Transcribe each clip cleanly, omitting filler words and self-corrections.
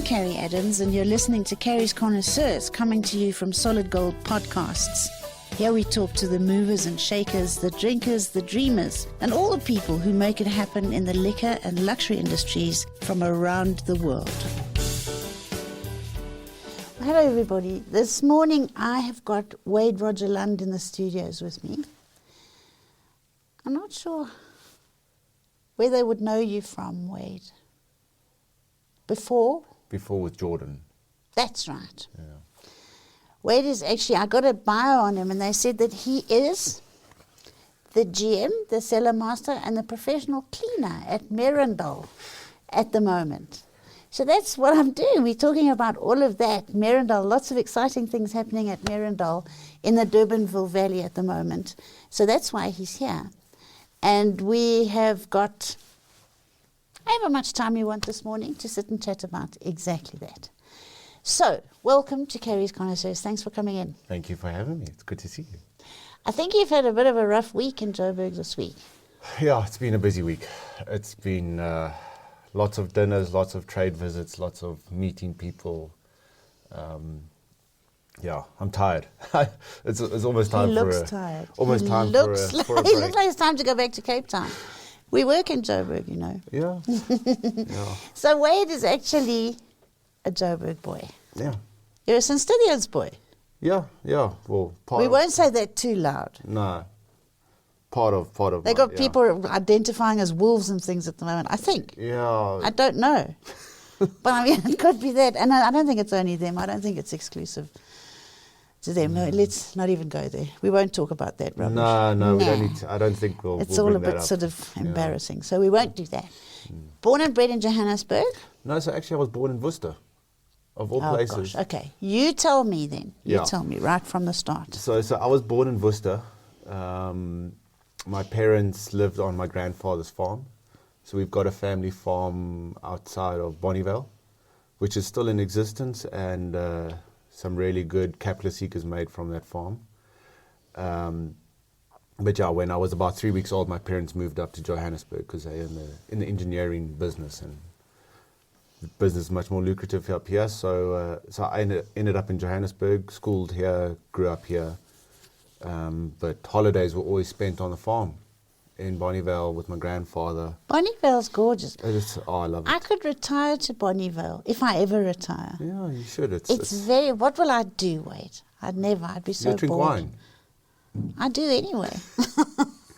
Carrie Adams, and you're listening to Carrie's Connoisseurs, coming to you from Solid Gold Podcasts. Here we talk to the movers and shakers, the drinkers, the dreamers, and all the people who make it happen in the liquor and luxury industries from around the world. Hello everybody. This morning I have got Wade Roger-Lund in the studios with me. I'm not sure where they would know you from, Wade. Before with Jordan. That's right. Yeah. Wade is actually, I got a bio on him and they said that he is the GM, the cellar master and the professional cleaner at Meerendal at the moment. So that's what I'm doing. We're talking about all of that. Meerendal, lots of exciting things happening at Meerendal in the Durbanville Valley at the moment. So that's why he's here. And we have got however much time you want this morning to sit and chat about exactly that. So, welcome to Carrie's Connoisseurs. Thanks for coming in. Thank you for having me. It's good to see you. I think you've had a bit of a rough week in Joburg this week. Yeah, it's been a busy week. It's been lots of dinners, lots of trade visits, lots of meeting people. Yeah, I'm tired. It's almost time for a... He looks tired. Almost he time looks for a like, break. He looks like it's time to go back to Cape Town. We work in Joburg, you know. Yeah. Yeah. So Wade is actually a Joburg boy. Yeah. You're a St. Stithians boy. Yeah. Well, we won't say that too loud. No. Part of. They got people identifying as wolves and things at the moment, I think. Yeah. I don't know. But I mean, it could be that. And I don't think it's only them. I don't think it's exclusive to them. No, let's not even go there. We won't talk about that rubbish. No, we don't need to. I don't think we'll It's we'll all a bring bit that sort up. of embarrassing. So we won't do that. Born and bred in Johannesburg? No, so actually I was born in Worcester, of all places. Gosh, okay. You tell me then. You Yeah. tell me right from the start. So I was born in Worcester. My parents lived on my grandfather's farm. So we've got a family farm outside of Bonnievale, which is still in existence, and some really good capital seekers made from that farm. But yeah, when I was about 3 weeks old, my parents moved up to Johannesburg because they're in the engineering business, and the business is much more lucrative up here. So I ended up in Johannesburg, schooled here, grew up here. But holidays were always spent on the farm in Bonnievale with my grandfather. Bonnievale's gorgeous. I love it. I could retire to Bonnievale if I ever retire. Yeah, you should. It's very... What will I do, Wade? I'd be so you drink bored. wine. I do anyway.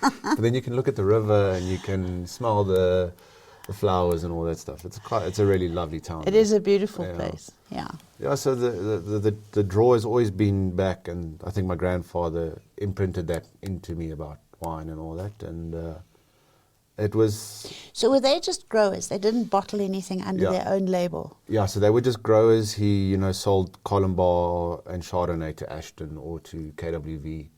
But then you can look at the river and you can smell the flowers and all that stuff. It's a really lovely town. It is a beautiful place. Yeah. Yeah. So the draw has always been back, and I think my grandfather imprinted that into me about wine and all that, and it was. So were they just growers? They didn't bottle anything under their own label. Yeah. So they were just growers. He sold Columbar and Chardonnay to Ashton or to KWV.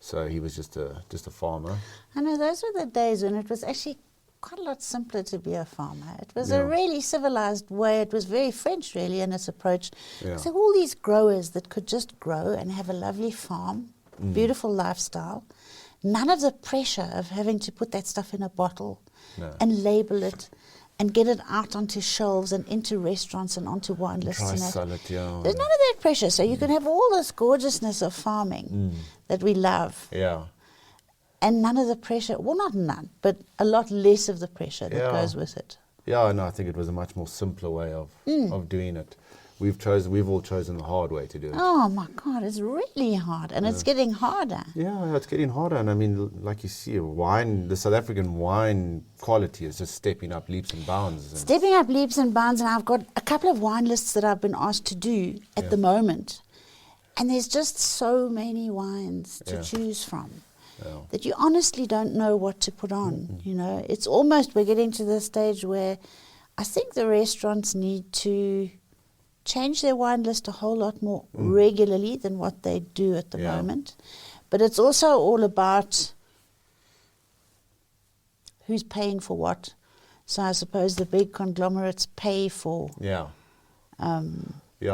So he was just a farmer. I know those were the days when it was actually quite a lot simpler to be a farmer. It was a really civilized way. It was very French, really, in its approach. Yeah. So all these growers that could just grow and have a lovely farm, beautiful lifestyle, none of the pressure of having to put that stuff in a bottle and label it and get it out onto shelves and into restaurants and onto wine lists. Try and that. sell it, yeah. There's none of that pressure. So you can have all this gorgeousness of farming that we love. Yeah. And none of the pressure, well, not none, but a lot less of the pressure that goes with it. Yeah, no, I think it was a much more simpler way of doing it. We've all chosen the hard way to do it. Oh my God, it's really hard, and it's getting harder. Yeah, it's getting harder, and I mean, like you see, the South African wine quality is just stepping up leaps and bounds. Stepping up leaps and bounds, and I've got a couple of wine lists that I've been asked to do at the moment, and there's just so many wines to choose from. Yeah. That you honestly don't know what to put on. You know, it's almost, we're getting to the stage where I think the restaurants need to change their wine list a whole lot more regularly than what they do at the moment. But it's also all about who's paying for what. So I suppose the big conglomerates pay for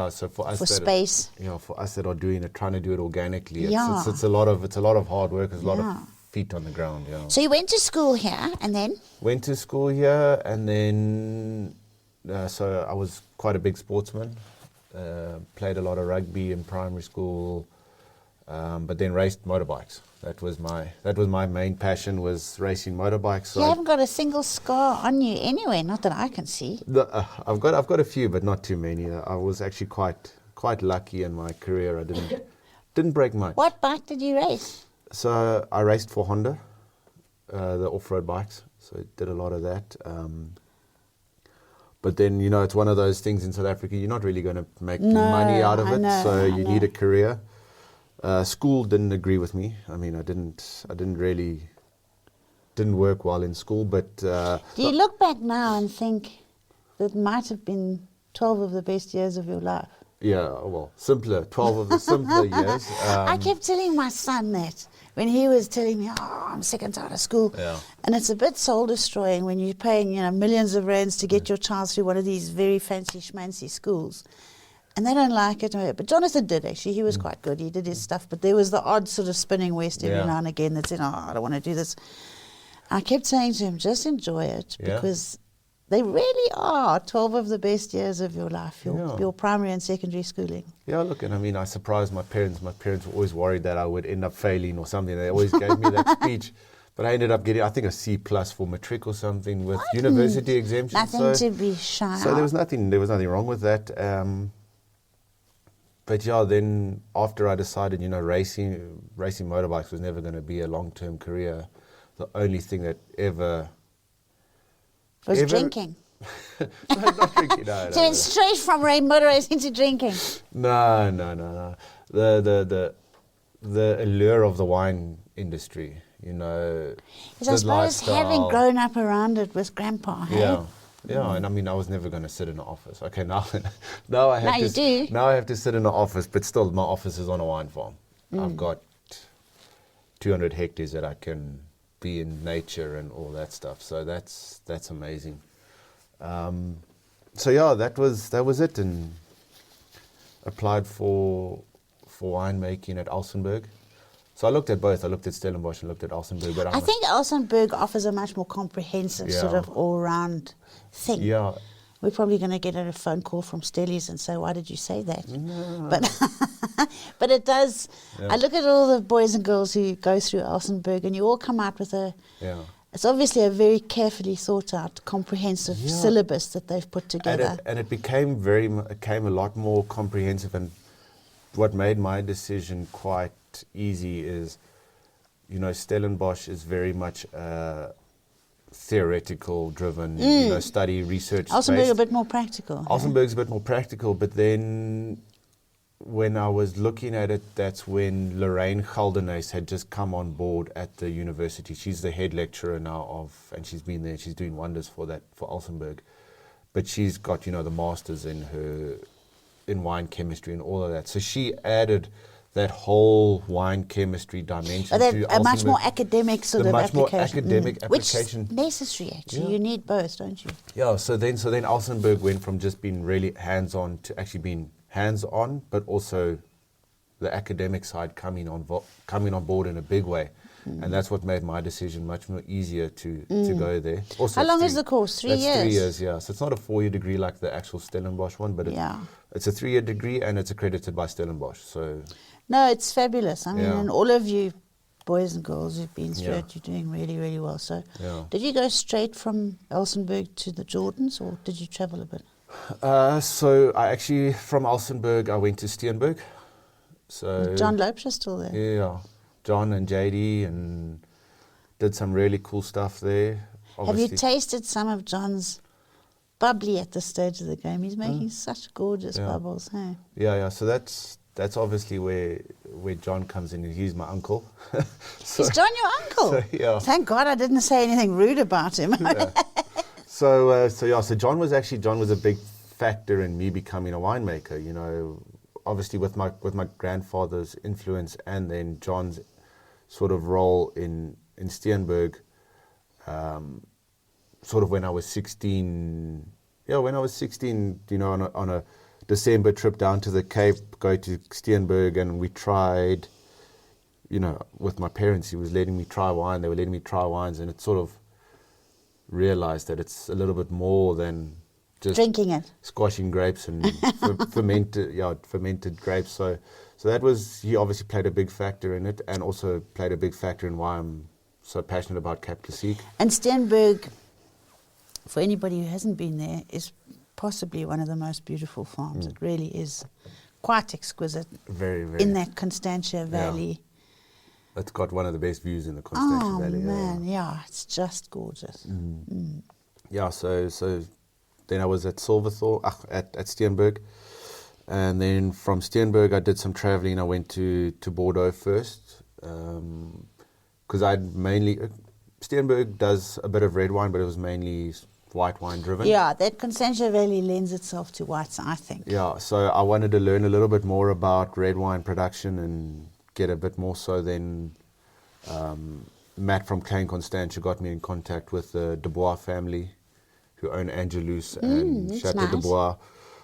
so for us space. For us that are doing it, trying to do it organically, it's a lot of hard work. There's a lot of feet on the ground. So you went to school here, and then went to school here, and then So I was quite a big sportsman. Played a lot of rugby in primary school, but then raced motorbikes. That was my main passion, was racing motorbikes. So You haven't got a single scar on you anywhere, not that I can see. I've got a few, but not too many. I was actually quite lucky in my career. I didn't break much. What bike did you race? So I raced for Honda, the off-road bikes. So I did a lot of that. But then, it's one of those things in South Africa, you're not really going to make money out of it. So you need a career. School didn't agree with me. I mean, I didn't work well in school, but... Do you look back now and think that might have been 12 of the best years of your life? Yeah, well, 12 of the simpler years. I kept telling my son that when he was telling me, I'm sick and tired of school. Yeah. And it's a bit soul-destroying when you're paying, millions of rands to get your child through one of these very fancy schmancy schools. And they don't like it. But Jonathan did, actually. He was quite good. He did his stuff. But there was the odd sort of spinning west every now and again that said, I don't want to do this. I kept saying to him, just enjoy it, because they really are 12 of the best years of your life, your primary and secondary schooling. Yeah, look, and I mean, I surprised my parents. My parents were always worried that I would end up failing or something. They always gave me that speech. But I ended up getting, I think, a C+ for matric or something with university exemption. Nothing to be shy So of. there was nothing wrong with that. But then after I decided, racing motorbikes was never going to be a long-term career. The only thing that ever was drinking. No, not drinking. No, So it's straight from motor racing to drinking. No. The allure of the wine industry, Because I suppose having grown up around it with Grandpa, hey? Yeah, and I mean, I was never going to sit in an office. Okay, now I have you do. Now I have to sit in an office, but still, my office is on a wine farm. I've got 200 hectares that I can be in nature and all that stuff. So that's amazing. That was it, and applied for winemaking at Alsenberg. So I looked at both. I looked at Stellenbosch and looked at Alsenberg. But I think Alsenberg offers a much more comprehensive sort of all-round thing. Yeah. We're probably going to get a phone call from Stellies and say, why did you say that? No. But it does. Yeah. I look at all the boys and girls who go through Alsenberg, and you all come out with it's obviously a very carefully thought out, comprehensive syllabus that they've put together. And it became a lot more comprehensive, and what made my decision quite easy is, Stellenbosch is very much theoretical driven, study, research. Alsenberg a bit more practical. Alsenberg's a bit more practical, but then when I was looking at it, that's when Lorraine Geldenhuys had just come on board at the university. She's the head lecturer now and she's been there, she's doing wonders for Alsenberg. But she's got, the masters in wine chemistry and all of that. So she added that whole wine chemistry dimension to a much more academic sort of application. Much more academic application. Which is necessary, actually. You need both, don't you? Yeah, so then Alsenberg went from just being really hands-on to actually being hands-on, but also the academic side coming on board in a big way. And that's what made my decision much more easier to go there. Also, how long is the course? 3 years? That's 3 years, yeah. So it's not a 4-year degree like the actual Stellenbosch one, but it's a 3-year degree, and it's accredited by Stellenbosch. So no, it's fabulous. I mean, and all of you boys and girls who've been through it, you're doing really, really well. So did you go straight from Alsenberg to the Jordans, or did you travel a bit? So I actually, from Alsenberg, I went to Steenberg. So John Lopes is still there. Yeah, John and JD, and did some really cool stuff there. Obviously. Have you tasted some of John's bubbly at this stage of the game? He's making such gorgeous bubbles, hey? Yeah, so that's obviously where John comes in. He's my uncle. Is John your uncle? So, Thank God I didn't say anything rude about him. So John was a big factor in me becoming a winemaker. Obviously with my grandfather's influence, and then John's sort of role in Steenberg. Sort of when I was 16. Yeah, when I was 16, on a December trip down to the Cape, go to Steenberg, and we tried, with my parents, he was letting me try wine, they were letting me try wines, and it sort of realized that it's a little bit more than just drinking it. squashing grapes and fermented grapes. So that was, he obviously played a big factor in it, and also played a big factor in why I'm so passionate about Cap Classique. And Steenberg, for anybody who hasn't been there, is possibly one of the most beautiful farms. It really is quite exquisite. Very, very. In that Constantia Valley. It's got one of the best views in the Constantia Valley. Oh man, yeah, it's just gorgeous. Yeah, so then I was at Silverthorne, at Steenberg. And then from Steenberg, I did some traveling. I went to Bordeaux first. Because I'd mainly... Steenberg does a bit of red wine, but it was mainly white wine driven. Yeah, that Constantia Valley lends itself to whites, I think. Yeah, so I wanted to learn a little bit more about red wine production and get a bit more. So then Matt from Klein Constantia got me in contact with the Dubois family, who own Angelus and Chateau nice. Dubois.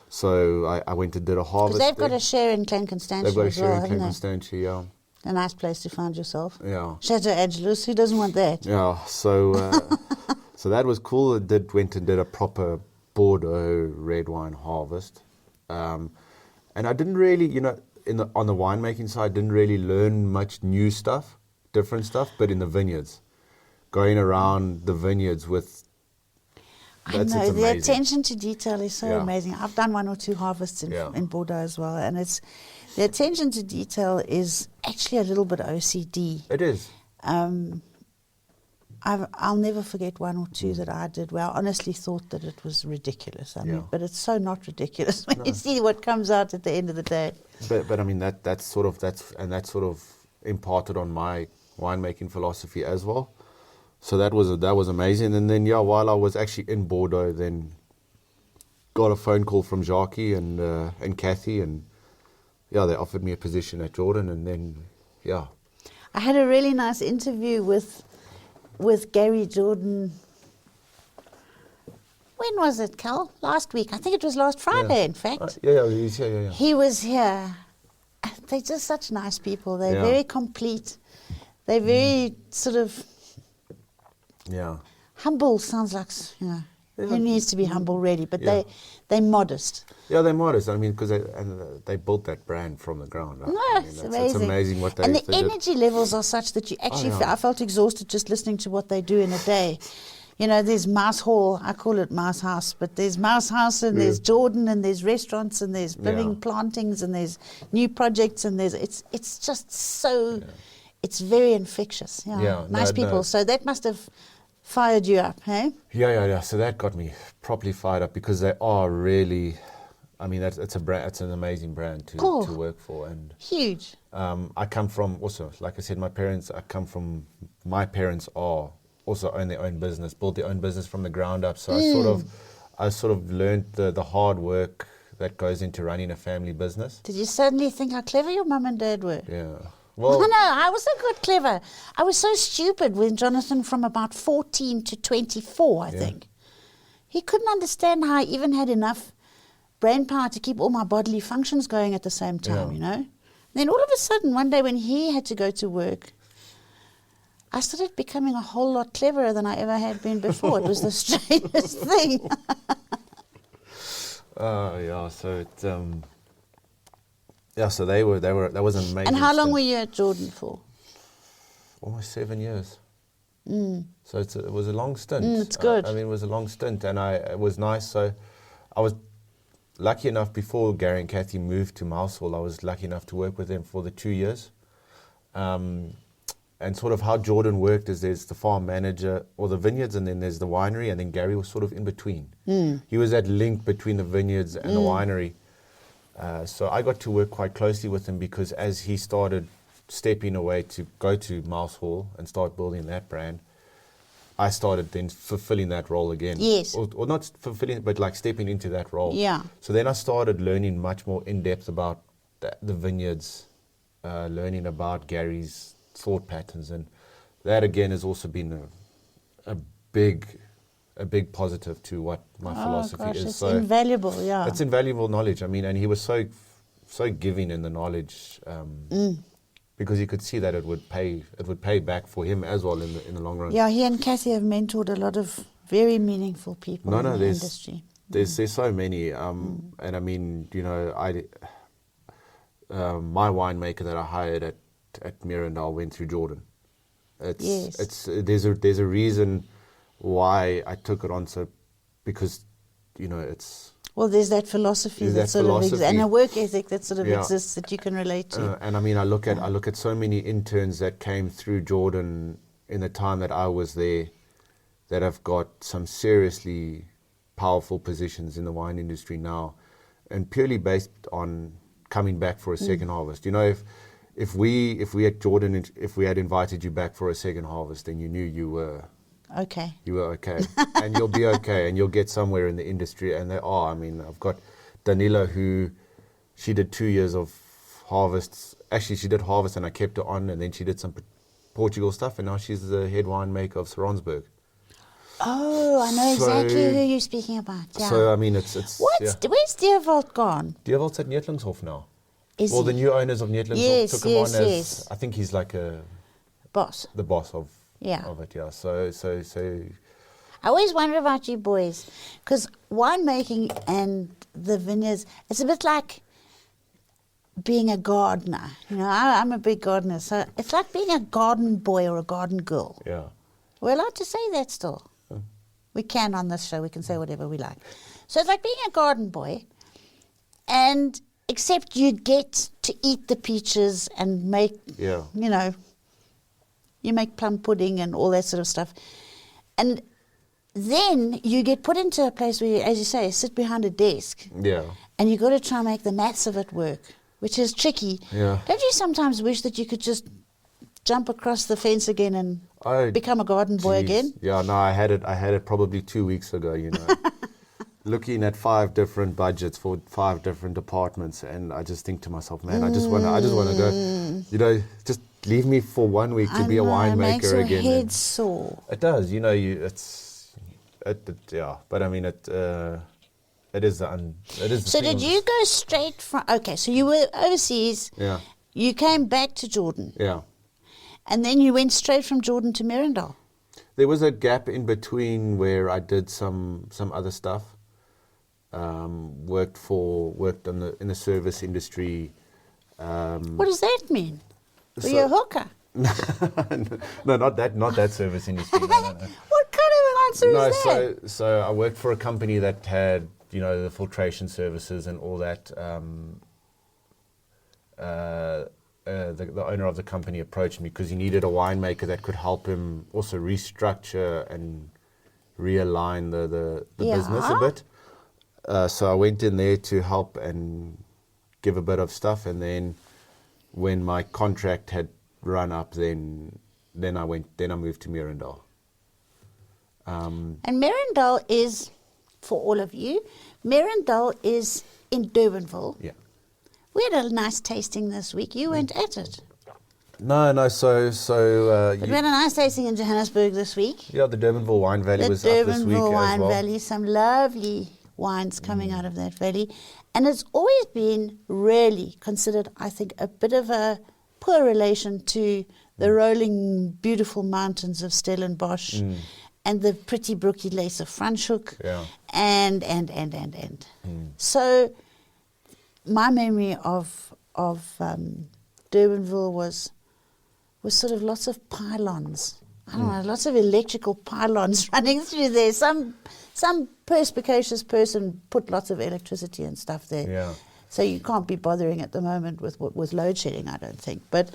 So I went and did a harvest. Because they've got a share in Klein Constantia They've got a as share well, in Klein haven't they? Constantia, yeah. A nice place to find yourself. Yeah. Chateau Angelus, who doesn't want that? Yeah, so so that was cool. I went and did a proper Bordeaux red wine harvest. And I didn't really, on the winemaking side, didn't really learn much new stuff, different stuff, but in the vineyards, going around the vineyards with... I know, the attention to detail is so Yeah. amazing. I've done 1 or 2 harvests in Bordeaux as well, and the attention to detail is actually a little bit OCD. It is. I'll never forget 1 or 2 that I did where I honestly thought that it was ridiculous. I mean, but it's so not ridiculous when you see what comes out at the end of the day. But I mean that's sort of imparted on my winemaking philosophy as well. So that was amazing. And then while I was actually in Bordeaux, then got a phone call from Jacques and Kathy, and they offered me a position at Jordan, and then I had a really nice interview with Gary Jordan. When was it, Cal? Last week. I think it was last Friday, in fact. He's here, yeah. He was here. They're just such nice people. They're very complete. They're very sort of... Humble sounds like, who needs to be humble really, but they're modest. Yeah, they're modest. I mean, because they built that brand from the ground up. No, it's amazing. It's amazing what they and did. the energy levels are such that you actually I felt exhausted just listening to what they do in a day. There's Mouse Hall, I call it Mouse House, but there's Mouse House and there's Jordan and there's restaurants and there's living plantings and there's new projects and it's just so, it's very infectious. Nice people. No. So that must have fired you up, hey? Yeah. So that got me properly fired up because they are really, I mean, it's a brand. It's an amazing brand to work for, and huge. I come from also, like I said, my parents are also own their own business, built their own business from the ground up. So I sort of learned the hard work that goes into running a family business. Did you suddenly think how clever your mum and dad were? Yeah. Well, no, I wasn't good clever. I was so stupid when Jonathan, from about 14 to 24, I think. He couldn't understand how I even had enough brain power to keep all my bodily functions going at the same time, Then all of a sudden, one day when he had to go to work, I started becoming a whole lot cleverer than I ever had been before. It was the strangest thing. So it... so that was amazing. And how long were you at Jordan for? Almost 7 years. So it was a long stint. It's good. I mean, it was a long stint, and it was nice. So I was lucky enough, before Gary and Kathy moved to Mousehole, I was lucky enough to work with them for the 2 years. And sort of how Jordan worked is there's the farm manager or the vineyards, and then there's the winery, and then Gary was sort of in between. He was that link between the vineyards and the winery. So I got to work quite closely with him because as he started stepping away to go to Mousehole and start building that brand, I started then fulfilling that role again. Yes. Or not fulfilling, but like stepping into that role. Yeah. So then I started learning much more in depth about the vineyards, learning about Gary's thought patterns, and that again has also been a big positive to what my philosophy is. It's so invaluable, It's invaluable knowledge. I mean, and he was so giving in the knowledge because he could see that it would pay back for him as well in the long run. Yeah, he and Kathy have mentored a lot of very meaningful people in the industry. There's so many, and I mean, you know, my winemaker that I hired at Meerendal went through Jordan. There's a reason why I took it on, so because, you know, it's. Well, there's that philosophy that sort of exists, and a work ethic that sort of exists that you can relate to. And I mean, I look at so many interns that came through Jordan in the time that I was there, that have got some seriously powerful positions in the wine industry now, and purely based on coming back for a second harvest. You know, if we at Jordan, if we had invited you back for a second harvest, then you knew you were okay. You were okay, and you'll be okay, and you'll get somewhere in the industry. And they are. I mean, I've got Danila, who she did 2 years of harvests. Actually, she did harvest, and I kept her on, and then she did some Portugal stuff, and now she's the head winemaker of Saransburg. Oh, I know exactly who you're speaking about. Yeah. So I mean, it's. Where's Dierwold gone? Dierwold's at Neertlingshof now. Is well, he? the new owners of Neertlingshof took him on as. Yes. I think he's like a boss. The boss of. Yeah. Of it, yeah. So. I always wonder about you boys, because winemaking and the vineyards, it's a bit like being a gardener. You know, I'm a big gardener, so it's like being a garden boy or a garden girl. Yeah. We're allowed to say that still. We can on this show. We can say whatever we like. So it's like being a garden boy, and except you get to eat the peaches and make, you know, you make plum pudding and all that sort of stuff. And then you get put into a place where you, as you say, sit behind a desk. Yeah. And you got to try and make the maths of it work, which is tricky. Yeah. Don't you sometimes wish that you could just jump across the fence again and become a garden boy again? Yeah, no, I had it probably 2 weeks ago, you know. Looking at 5 different budgets for 5 different departments, and I just think to myself, man, I just want to go, you know, just leave me for 1 week to be a winemaker again. It makes your head sore. It does, you know. But I mean, it is the. So did you go straight from? Okay, so you were overseas. Yeah. You came back to Jordan. Yeah. And then you went straight from Jordan to Meerendal. There was a gap in between where I did some other stuff. Worked in the service industry. What does that mean? Were you a hooker? No, not that service industry. No. What kind of an answer is that? So I worked for a company that had, you know, the filtration services and all that. The owner of the company approached me because he needed a winemaker that could help him also restructure and realign the business a bit. So I went in there to help and give a bit of stuff, and then when my contract had run up, then I moved to Meerendal. And Meerendal is, for all of you, Meerendal is in Durbanville. Yeah. We had a nice tasting this week. You weren't at it. No. But we had a nice tasting in Johannesburg this week. Yeah, the Durbanville Wine Valley was up this week as well. The Durbanville Wine Valley, some lovely wines coming out of that valley. And it's always been really considered, I think, a bit of a poor relation to the rolling, beautiful mountains of Stellenbosch and the pretty brooky lace of Franschhoek. Yeah. And. So my memory of Durbanville was sort of lots of pylons. I don't know, lots of electrical pylons running through there. Some perspicacious person put lots of electricity and stuff there. Yeah. So you can't be bothering at the moment with load shedding, I don't think. But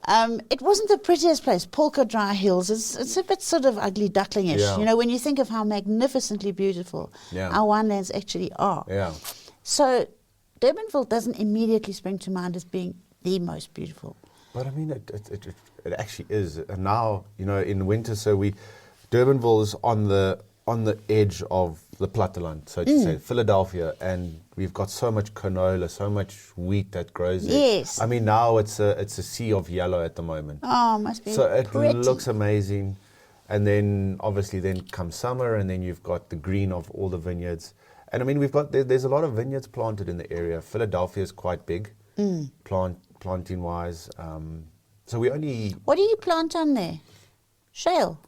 it wasn't the prettiest place. Polka Dry Hills, it's a bit sort of ugly ducklingish. Yeah. You know, when you think of how magnificently beautiful our winelands actually are. Yeah. So Durbanville doesn't immediately spring to mind as being the most beautiful. But I mean, it actually is. And now, you know, in winter, Durbanville is on the edge of the platteland, so to say, Philadelphia, and we've got so much canola, so much wheat that grows there. Yes. I mean, now it's a sea of yellow at the moment. Oh, must be so it pretty. looks amazing. And then obviously then comes summer, and then you've got the green of all the vineyards. And I mean, there's a lot of vineyards planted in the area. Philadelphia is quite big, planting wise. So we only. What do you plant on there? Shale?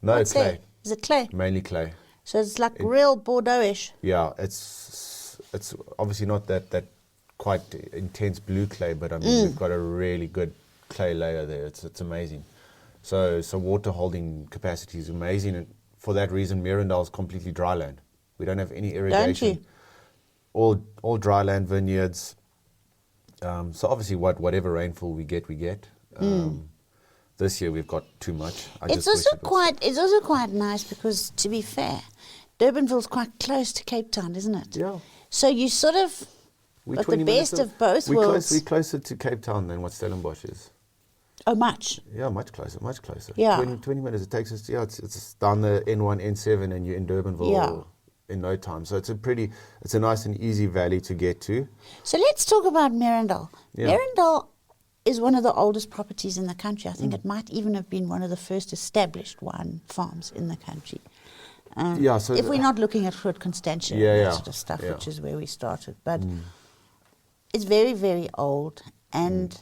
No, What's clay. There? Is it clay? Mainly clay. So it's like real Bordeaux-ish. Yeah, it's obviously not that quite intense blue clay, but I mean we've got a really good clay layer there. It's amazing. So water holding capacity is amazing, and for that reason, Meerendal is completely dry land. We don't have any irrigation. Don't you? All dry land vineyards. So obviously, whatever rainfall we get. This year we've got too much. It's also quite nice because, to be fair, Durbanville's quite close to Cape Town, isn't it? Yeah. So you sort of got the best of both worlds. We're closer to Cape Town than what Stellenbosch is. Oh, much? Yeah, much closer. Yeah. 20 minutes it takes us. Yeah, it's down the N1, N7, and you're in Durbanville in no time. So it's a nice and easy valley to get to. So let's talk about Meerendal. Yeah. Meerendal is one of the oldest properties in the country. I think it might even have been one of the first established wine farms in the country. So if we're not looking at Groot Constantia and that sort of stuff, which is where we started. But it's very, very old. And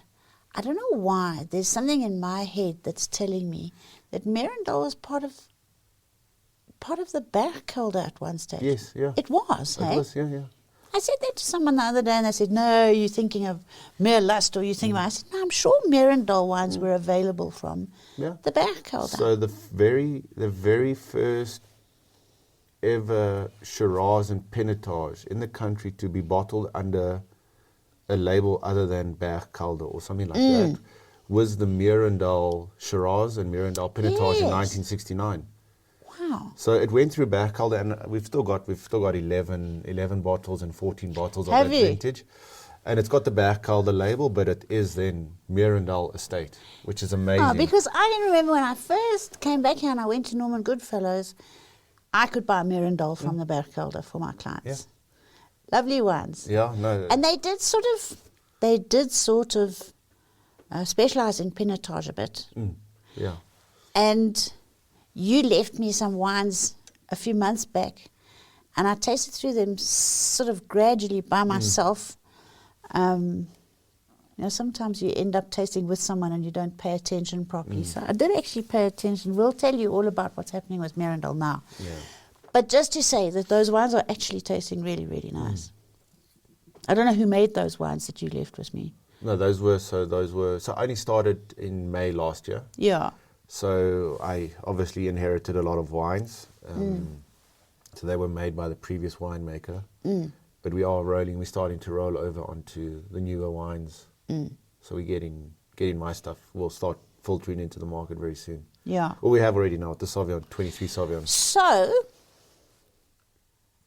I don't know why. There's something in my head that's telling me that Meerendal was part of the Bergkelder at one stage. Yes, yeah. It was, It was, yeah. I said that to someone the other day, and they said, "No, you're thinking of Meerlust, or you're thinking about." I said, "No, I'm sure Meerendal wines were available from the Bergkelder." So the very first ever Shiraz and Pinotage in the country to be bottled under a label other than Bergkelder or something like that was the Meerendal Shiraz and Meerendal Pinotage in 1969. Wow. So it went through Bergkelder, and we've still got 11 bottles and 14 bottles of that vintage. And it's got the Bergkelder label, but it is then Meerendal Estate, which is amazing. Oh, because I remember when I first came back here and I went to Norman Goodfellows, I could buy Meerendal from the Bergkelder for my clients. Yeah. Lovely ones. Yeah, no. And they did sort of specialize in Pinotage a bit. Yeah. And you left me some wines a few months back, and I tasted through them sort of gradually by myself. Sometimes you end up tasting with someone and you don't pay attention properly. So I did actually pay attention. We'll tell you all about what's happening with Meerendal now. Yeah. But just to say that those wines are actually tasting really, really nice. I don't know who made those wines that you left with me. No, those were I only started in May last year. Yeah. So I obviously inherited a lot of wines. So they were made by the previous winemaker. But we're starting to roll over onto the newer wines. So we're getting my stuff. We'll start filtering into the market very soon. Yeah. Well, we have already now with the Sauvignon, 23 Sauvignon.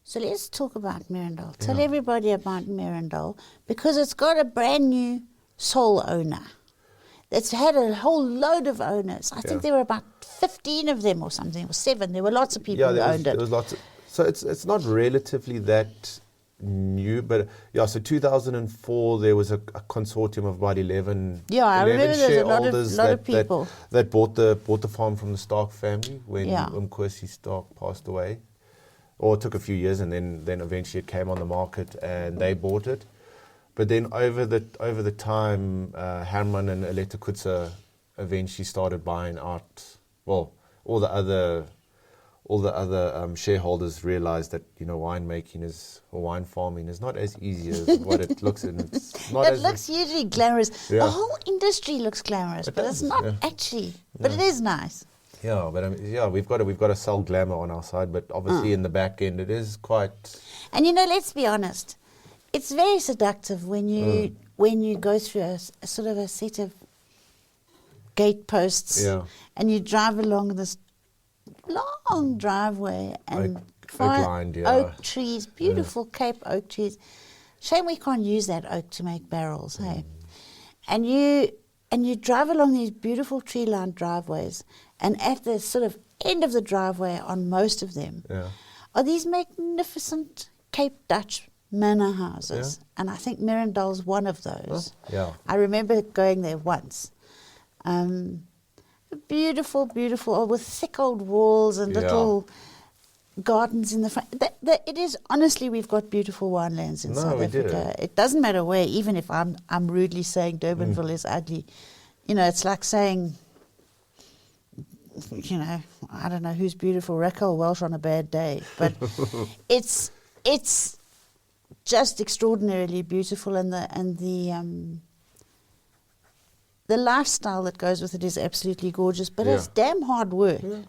So let's talk about Meerendal. Tell everybody about Meerendal, because it's got a brand new sole owner. It's had a whole load of owners. I think there were about 15 of them or something, or 7. There were lots of people who owned it. There was lots so it's not relatively that new, but so 2004 there was a consortium of about 11 I remember there was a lot of people that bought the farm from the Stark family when Umkosi Stark passed away, or it took a few years, and then eventually it came on the market and they bought it. But then over the time, Herman and Aletta Kutzer eventually started buying out. Well, all the other shareholders realized that wine farming is not as easy as what it looks. And it's not it looks usually glamorous. Yeah. The whole industry looks glamorous, but it's not actually. But it is nice. Yeah, but we've got to sell glamour on our side, but obviously in the back end it is quite. And let's be honest. It's very seductive when you go through a sort of a set of gateposts and you drive along this long driveway and find oak trees, beautiful Cape oak trees. Shame we can't use that oak to make barrels, hey? And you drive along these beautiful tree-lined driveways, and at the sort of end of the driveway on most of them are these magnificent Cape Dutch manor houses, and I think Meerendal's one of those. I remember going there once. Beautiful, with thick old walls and little gardens in the front. It is, honestly, we've got beautiful winelands in South Africa. It doesn't matter where, even if I'm rudely saying Durbanville is ugly. It's like saying, I don't know who's beautiful, Raquel Welch on a bad day, but it's just extraordinarily beautiful, and the lifestyle that goes with it is absolutely gorgeous. But it's damn hard work. Yeah.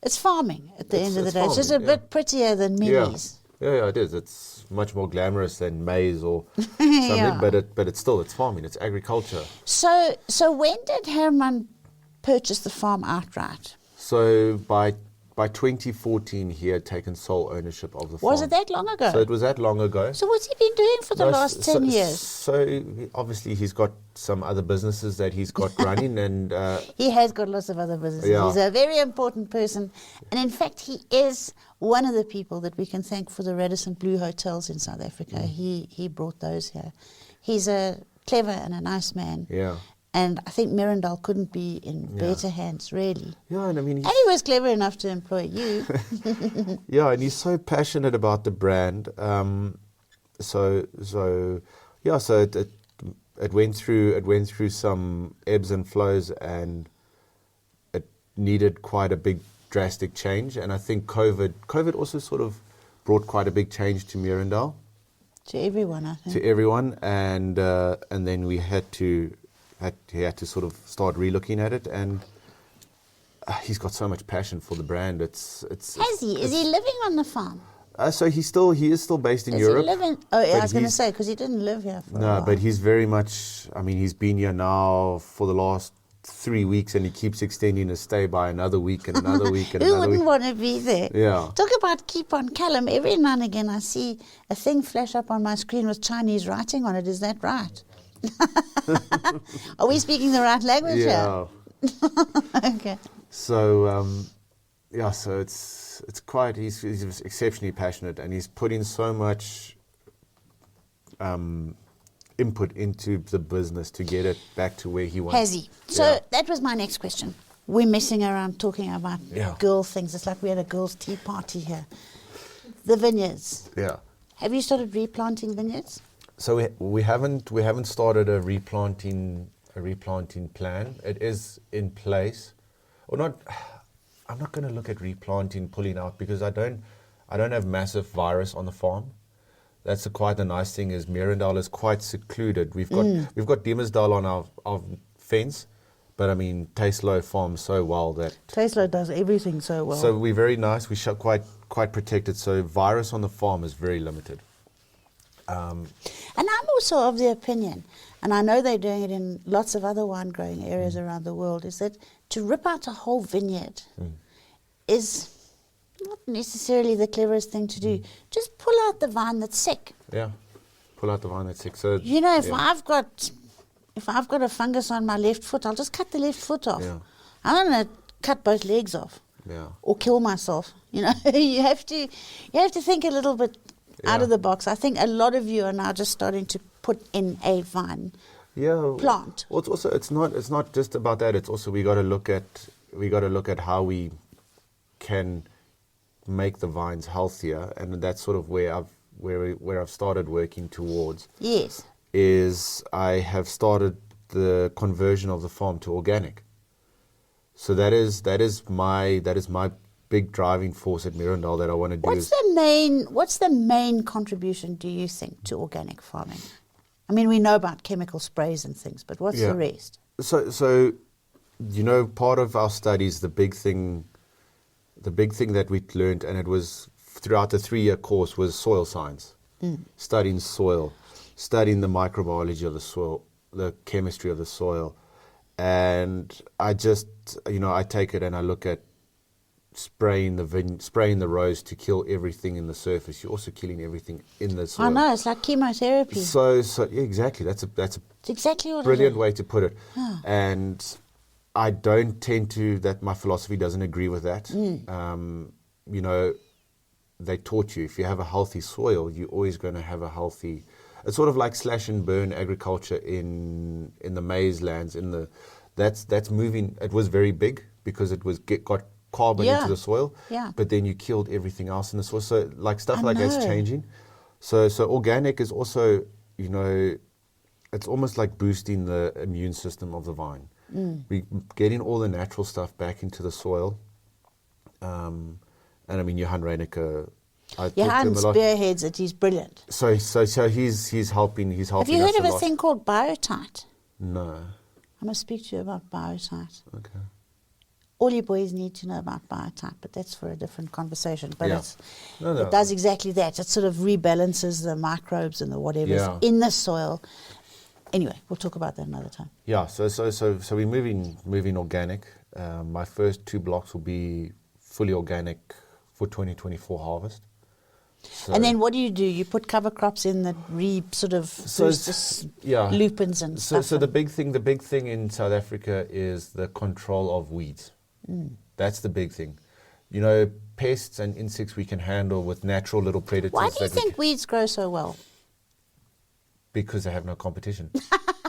It's farming at the end of the day. It's just a bit prettier than Millie's. Yeah, it is. It's much more glamorous than maize or something, but it's farming. It's agriculture. So when did Herman purchase the farm outright? So by 2014, he had taken sole ownership of the farm. Was it that long ago? So it was that long ago. So what's he been doing for the last 10 years? So obviously he's got some other businesses that he's got running, and he has got lots of other businesses. Yeah. He's a very important person, and in fact, he is one of the people that we can thank for the Radisson Blue hotels in South Africa. He brought those here. He's a clever and a nice man. Yeah. And I think Meerendal couldn't be in better hands, really. Yeah, and I mean, and he was clever enough to employ you. Yeah, and he's so passionate about the brand. So it went through some ebbs and flows, and it needed quite a big drastic change. And I think COVID also sort of brought quite a big change to Meerendal. To everyone, I think. To everyone, and then we had to sort of start relooking at it, and he's got so much passion for the brand. Is he living on the farm? So he is still based in Europe. I was going to say, because he didn't live here for a while. No, but he's very much, I mean, he's been here now for the last 3 weeks, and he keeps extending his stay by another week and another week and Who another week. wouldn't want to be there? Yeah. Talk about keep on Callum. Every now and again I see a thing flash up on my screen with Chinese writing on it. Is that right? Are we speaking the right language here? Okay. So, so it's quite, he's exceptionally passionate, and he's putting so much input into the business to get it back to where he wants. Has he? So that was my next question. We're messing around talking about girl things. It's like we had a girls' tea party here. The vineyards. Yeah. Have you started replanting vineyards? So we haven't started a replanting plan. It is in place, or not. I'm not going to look at replanting, pulling out, because I don't have massive virus on the farm. That's quite the nice thing, is Meerendal is quite secluded. We've got Demersdal on our fence, but I mean Taslow farms so well that Taslow does everything so well. So we're very nice. We shall quite protected. So virus on the farm is very limited. And I'm also of the opinion, and I know they're doing it in lots of other wine growing areas around the world, is that to rip out a whole vineyard is not necessarily the cleverest thing to do. Just pull out the vine that's sick. Yeah, pull out the vine that's sick. So if I've got a fungus on my left foot, I'll just cut the left foot off. Yeah. I'm not going to cut both legs off. Yeah. Or kill myself. You have to think a little bit out of the box. I think a lot of you are now just starting to put in a vine plant. Well, it's not just about that. It's also we got to look at how we can make the vines healthier, and that's sort of where I've started working towards. Yes. Is I have started the conversion of the farm to organic. So that is my big driving force at Meerendal that I want to do. What's the main contribution, do you think, to organic farming? I mean, we know about chemical sprays and things, but what's the rest? So part of our studies, the big thing that we learned, and it was throughout the 3-year course, was soil science. Studying soil, studying the microbiology of the soil, the chemistry of the soil. And I just, I take it and I look at spraying the rows to kill everything in the surface. You're also killing everything in the soil. I know, it's like chemotherapy. So yeah, exactly. That's exactly what brilliant way to put it. And I don't tend to, that my philosophy doesn't agree with that. They taught you, if you have a healthy soil, you're always going to have a healthy. It's sort of like slash and burn agriculture in the maize lands. That's moving. It was very big because it was got carbon into the soil. Yeah. But then you killed everything else in the soil. So like stuff like that's changing. So organic is also, it's almost like boosting the immune system of the vine. We're getting all the natural stuff back into the soil. And I mean, Johan Reinecke, I talk to Johan him a lot. spearheads it. He's brilliant. So he's helping. He's helping. Have you heard us of a a lot. thing called biotite? No. I must speak to you about biotite. Okay. All you boys need to know about biotite, but that's for a different conversation. But Yeah. No. it does exactly that. It sort of rebalances the microbes and the whatever's Yeah. in the soil. Anyway, we'll talk about that another time. Yeah. So we're moving organic. My first 2 blocks will be fully organic for 2024 harvest. So And then what do? You put cover crops in that sort of boost the lupins and stuff. So the big thing in South Africa is the control of weeds. That's the big thing. You know, pests and insects we can handle with natural little predators. Why do you think weeds grow so well? Because they have no competition.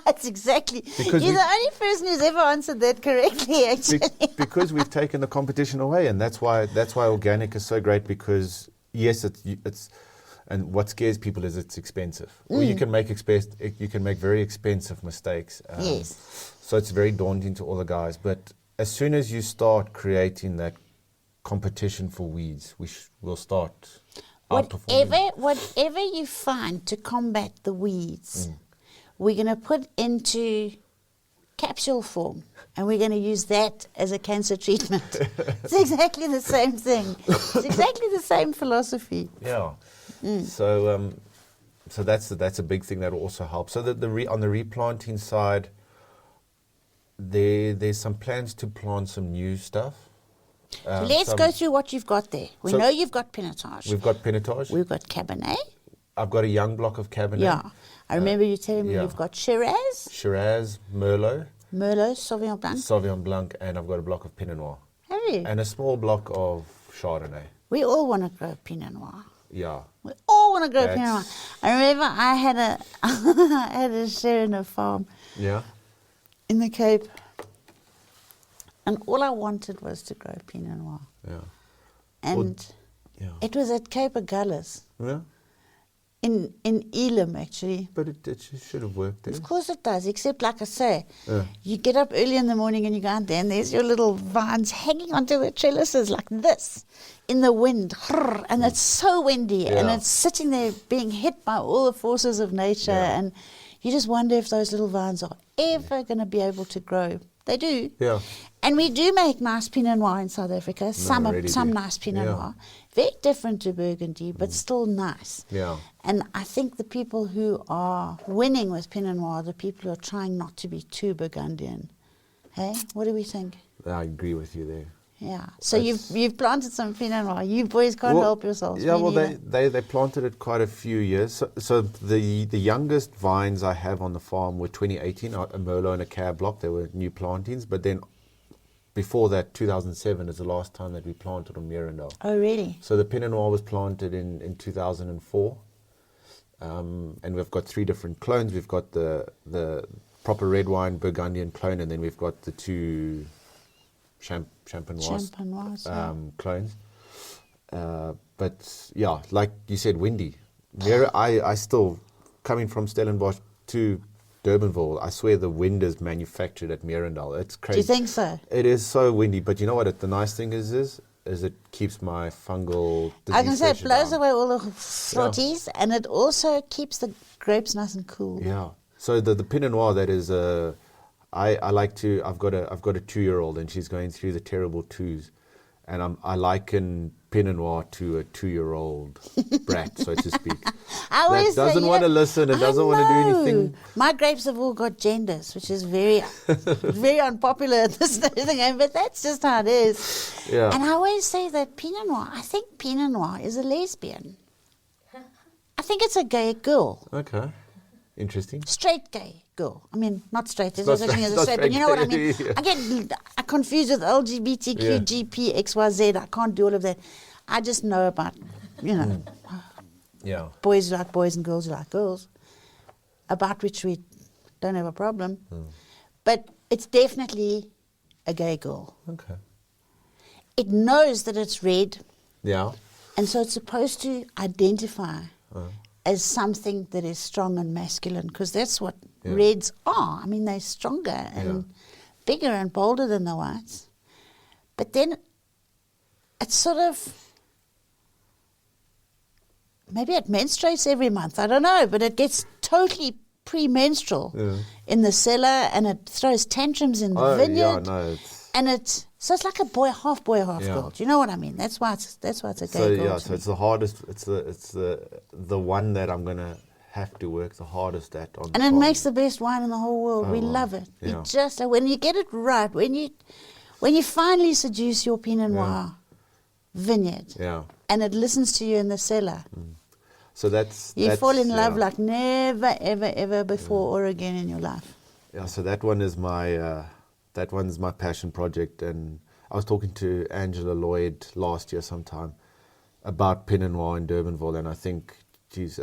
That's exactly. Because You're the only person who's ever answered that correctly, actually. Because we've taken the competition away, and that's why organic is so great. Because yes, it's and what scares people is it's expensive. Or you can make very expensive mistakes. Yes. So it's very daunting to all the guys. But as soon as you start creating that competition for weeds, we'll start outperforming. Whatever you find to combat the weeds, we're going to put into capsule form, and we're going to use that as a cancer treatment. It's exactly the same thing. It's exactly the same philosophy. Yeah. So that's a big thing that will also help. So on the replanting side, there's some plans to plant some new stuff. So let's go through what you've got there. We know you've got pinotage. We've got pinotage. We've got Cabernet. I've got a young block of Cabernet. Yeah. I remember you telling me you've got Shiraz. Shiraz, Merlot, Sauvignon Blanc. Sauvignon Blanc, and I've got a block of Pinot Noir. Have you? And a small block of Chardonnay. We all want to grow Pinot Noir. Yeah. We all want to grow Pinot Noir. I remember I had a share in a farm. Yeah. In the Cape. And all I wanted was to grow Pinot Noir. Yeah. And it was at Cape Agulhas. Yeah. In Elim, actually. But it should have worked there. Of course it does, except like I say, you get up early in the morning and you go out there and there's your little vines hanging onto the trellises like this in the wind. And it's so windy and it's sitting there being hit by all the forces of nature and you just wonder if those little vines are ever going to be able to grow. They do. Yeah. And we do make nice Pinot Noir in South Africa, some nice Pinot Noir. Very different to Burgundy, but still nice. Yeah. And I think the people who are winning with Pinot Noir are the people who are trying not to be too Burgundian. Hey, what do we think? I agree with you there. Yeah. So you've planted some Pinot Noir. You boys can't help yourselves. Yeah, well, they planted it quite a few years. So the youngest vines I have on the farm were 2018, a Merlot and a Cab block. They were new plantings. But then before that, 2007 is the last time that we planted on Meerendal. Oh, really? So the Pinot Noir was planted in 2004. And we've got 3 different clones. We've got the proper red wine Burgundian clone, and then we've got the 2 Champenoise clones. But yeah, like you said, windy. I still, coming from Stellenbosch to Durbanville, I swear the wind is manufactured at Meerendal. It's crazy. Do you think so? It is so windy, but you know what? The nice thing is it keeps my fungal disease. I was going to say it blows down. away all the frotties, and it also keeps the grapes nice and cool. Yeah. So the Pinot Noir that is I like to. I've got a 2-year-old and she's going through the terrible 2s, and I liken Pinot Noir to a 2-year-old brat, so to speak. That doesn't want to listen. It doesn't want to do anything. My grapes have all got genders, which is very, very unpopular at this thing. But that's just how it is. Yeah. And I always say that Pinot Noir. I think Pinot Noir is a lesbian. I think it's a gay girl. Okay. Interesting. Straight gay girl. I mean, not straight. There's Not no such thing as a straight, straight, but you know what I mean? yeah. I confuse with LGBTQ, GP, XYZ. I can't do all of that. I just know about, boys who like boys and girls who like girls, about which we don't have a problem. But it's definitely a gay girl. Okay. It knows that it's red. Yeah. And so it's supposed to identify as something that is strong and masculine, because that's what reds are. I mean, they're stronger and bigger and bolder than the whites. But then it's sort of, maybe it menstruates every month, I don't know, but it gets totally premenstrual in the cellar, and it throws tantrums in the vineyard. Yeah, no, it's like a half boy, half girl. Do you know what I mean? That's why it's a gay girl. So it's the hardest. It's the one that I'm gonna have to work the hardest at on. And it makes the best wine in the whole world. We love it. Yeah. You just when you get it right, when you finally seduce your Pinot Noir vineyard, and it listens to you in the cellar. So you fall in love like never ever ever before or again in your life. Yeah. So that one is that one's my passion project, and I was talking to Angela Lloyd last year sometime about Pinot Noir in Durbanville, and I think, geez,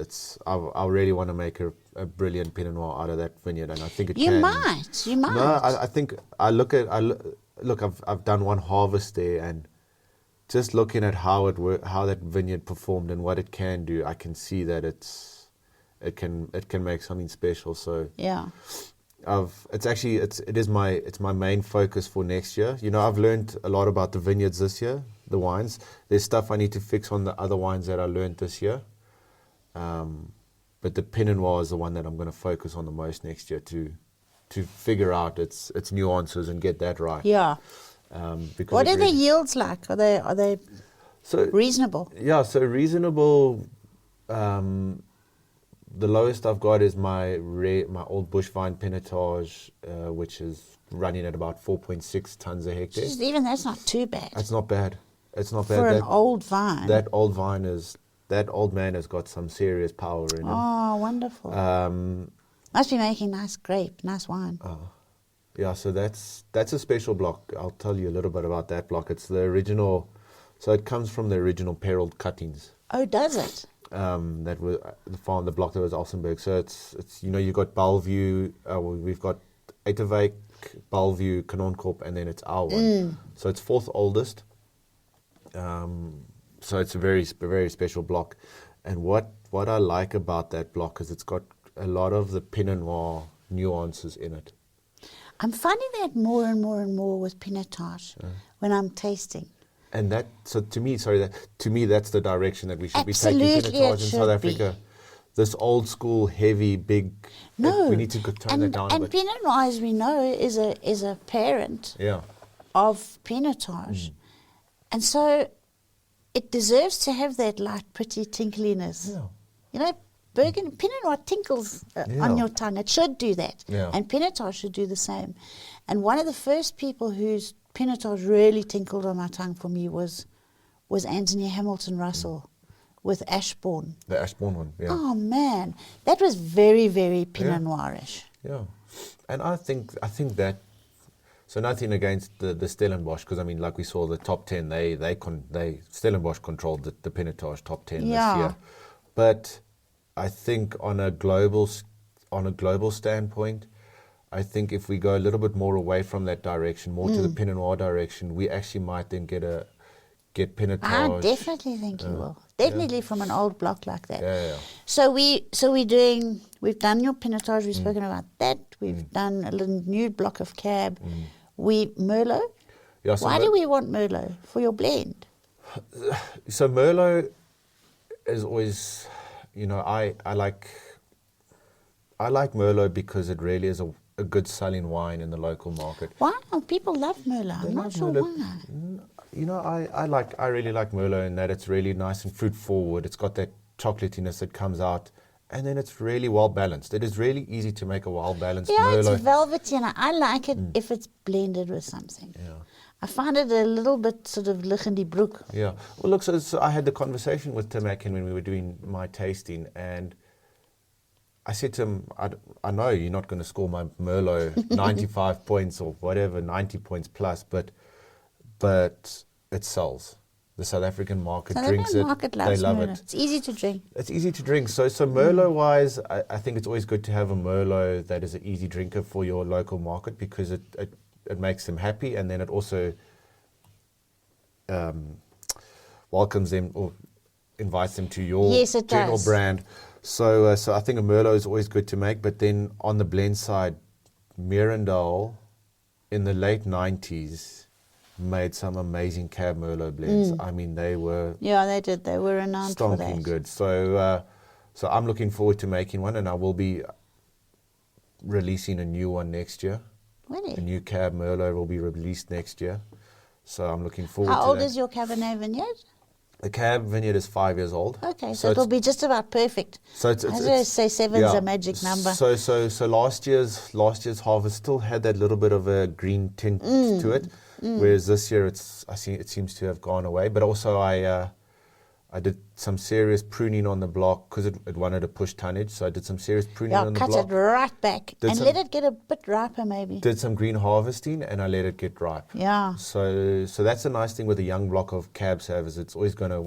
I really want to make a brilliant Pinot Noir out of that vineyard, and I think it can. You might. No, I think look, I've done one harvest there, and just looking at how that vineyard performed and what it can do, I can see that it can make something special. So yeah. It is my main focus for next year. You know, I've learned a lot about the vineyards this year, the wines. There's stuff I need to fix on the other wines that I learned this year. But the Pinot Noir is the one that I'm going to focus on the most next year to figure out its nuances and get that right. Yeah. What are the yields like? Are they reasonable? Yeah, so reasonable. The lowest I've got is my old bush vine Pinotage, which is running at about 4.6 tons a hectare. Even that's not too bad. It's not bad. For an old vine. That old man has got some serious power in him. Oh, wonderful. Must be making nice wine. Yeah, so that's a special block. I'll tell you a little bit about that block. It's the original, so it comes from the original Perald cuttings. Oh, does it? That was the block that was Alsenberg. So it's you've got Bellevue, we've got Eterwyk, Bellevue, Kanonkorp, and then it's our one. So it's fourth oldest. So it's a very very special block. And what I like about that block is it's got a lot of the Pinot Noir nuances in it. I'm finding that more and more and more with Pinotage when I'm tasting. And to me, that's the direction that we should Absolutely, be taking Pinotage in South Africa. This old school, heavy, big. We need to tone that down a bit. And Pinot Noir, as we know, is a parent of Pinotage, and so it deserves to have that light, pretty tinkliness. Yeah. You know, Pinot Noir tinkles on your tongue. It should do that, and Pinotage should do the same. And one of the first people whose Pinotage really tinkled on my tongue for me was Anthony Hamilton Russell with Ashbourne. The Ashbourne one, yeah. Oh man, that was very, very Pinot Noirish. Yeah, and I think that. So nothing against the Stellenbosch, because I mean, like we saw the top 10, Stellenbosch controlled the Pinotage top 10 this year, but I think on a global standpoint, I think if we go a little bit more away from that direction, more to the Pinot Noir direction, we actually might then get Pinotage. I definitely think you will. Definitely from an old block like that. Yeah. So we've done your Pinotage, we've spoken about that. We've done a little new block of Cab. Merlot. Yeah, so why do we want Merlot for your blend? So Merlot is always, I like Merlot because it really is a good selling wine in the local market. Wow, people love Merlot. I'm not sure why. I really like Merlot in that it's really nice and fruit forward. It's got that chocolatiness that comes out, and then it's really well balanced. It is really easy to make a well balanced Merlot. Yeah, it's velvety, and I like it if it's blended with something. Yeah. I find it a little bit sort of lig in die broek. Yeah. Well, look, so I had the conversation with Tim Akin when we were doing my tasting, and I said to him, I know you're not going to score my Merlot 95 points or whatever, 90 points plus, but it sells. The South African market drinks it. They love it. It's easy to drink. It's easy to drink. So Merlot-wise, I think it's always good to have a Merlot that is an easy drinker for your local market, because it makes them happy, and then it also welcomes them or invites them to your general brand. So I think a Merlot is always good to make. But then on the blend side, Meerendal in the late 90s made some amazing Cab Merlot blends. I mean, they were Yeah, they did. They were renowned for that. stonking good. So I'm looking forward to making one, and I will be releasing a new one next year. Really? A new Cab Merlot will be released next year. So I'm looking forward to that. How old is your Cabernet Vineyard? The Cab Vineyard is 5 years old. Okay, so it'll be just about perfect. So I was going to say seven's a magic number. So last year's harvest still had that little bit of a green tint to it, whereas this year it seems to have gone away. But also I did some serious pruning on the block because it wanted to push tonnage. So I did some serious pruning on the block. Cut it right back and let it get a bit riper maybe. Did some green harvesting and I let it get ripe. Yeah. So that's the nice thing with a young block of Cabs have is it's always going to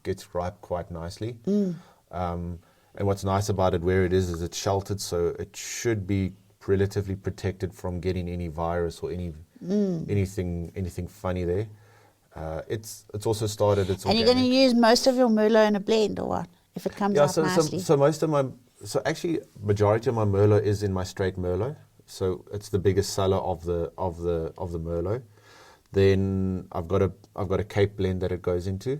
gets ripe quite nicely. And what's nice about it where it is it's sheltered, so it should be relatively protected from getting any virus or anything funny there. It's also started. It's and organic. you're going to use most of your Merlot in a blend, or what? If it comes out nicely. So most of actually majority of my Merlot is in my straight Merlot. So it's the biggest seller of the Merlot. Then I've got a Cape blend that it goes into,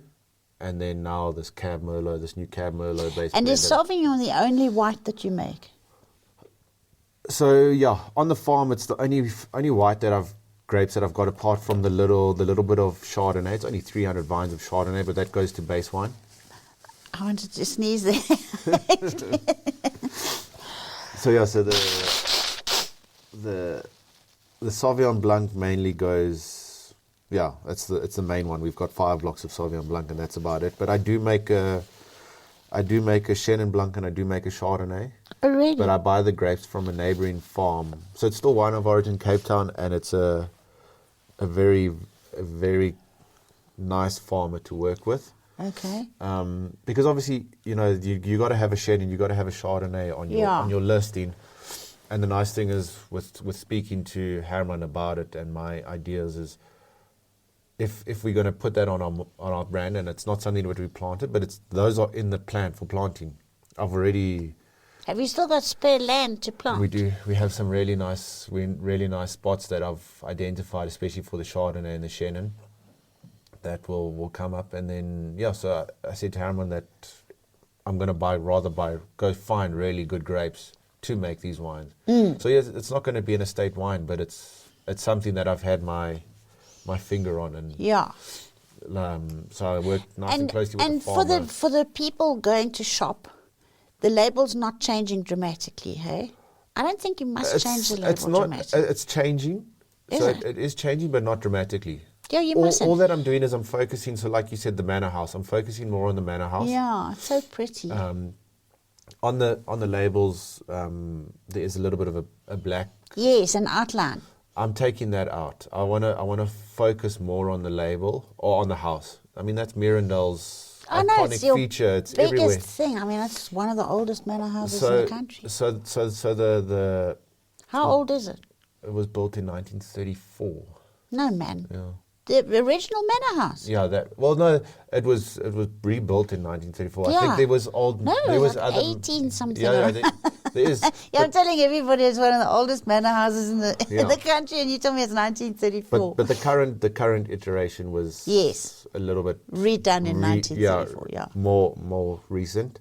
and then now this Cab Merlot, this new Cab Merlot based. And is Sauvignon the only white that you make? So yeah, on the farm it's the only white grapes that I've got apart from the little bit of Chardonnay. It's only 300 vines of Chardonnay, but that goes to base wine. I wanted to sneeze there. So yeah, so the Sauvignon Blanc mainly goes, yeah, it's the main one. We've got 5 blocks of Sauvignon Blanc and that's about it. But I do make a Chenin Blanc and I do make a Chardonnay. Oh, really? But I buy the grapes from a neighbouring farm. So it's still wine of origin Cape Town, and it's a very nice farmer to work with. Okay. Because obviously, you got to have a Chenin, you got to have a Chardonnay on your listing. And the nice thing is with speaking to Herman about it and my ideas is if we're going to put that on our brand, and it's not something that we planted, but those are in the plant for planting. Have you still got spare land to plant? We do. We have some really nice spots that I've identified, especially for the Chardonnay and the Chenin, that will come up. And then, so I said to Herman that I'm going to go find really good grapes to make these wines. So yes, it's not going to be an estate wine, but it's something that I've had my finger on. And so I work nice and closely with the farmer. And for the people going to shop, the label's not changing dramatically, hey? I don't think you must change the label dramatically. It's changing. It is changing, but not dramatically. Yeah, you mustn't. All that I'm doing is I'm focusing, so like you said, the manor house. I'm focusing more on the manor house. Yeah, it's so pretty. On the labels, there is a little bit of a black. Yes, an outline. I'm taking that out. I wanna focus more on the label or on the house. I mean, that's Meerendal's iconic feature. It's biggest everywhere. Thing. I mean, it's one of the oldest manor houses in the country. So the How old is it? It was built in 1934. No, man. Yeah. The original manor house. Yeah, it was rebuilt in 1934. Yeah. I think there was old. No, there was like other 18 something. Yeah, there is. Yeah, I'm telling everybody it's one of the oldest manor houses in the country, and you tell me it's 1934. But the current iteration was a little bit redone in 1934. Yeah, more recent.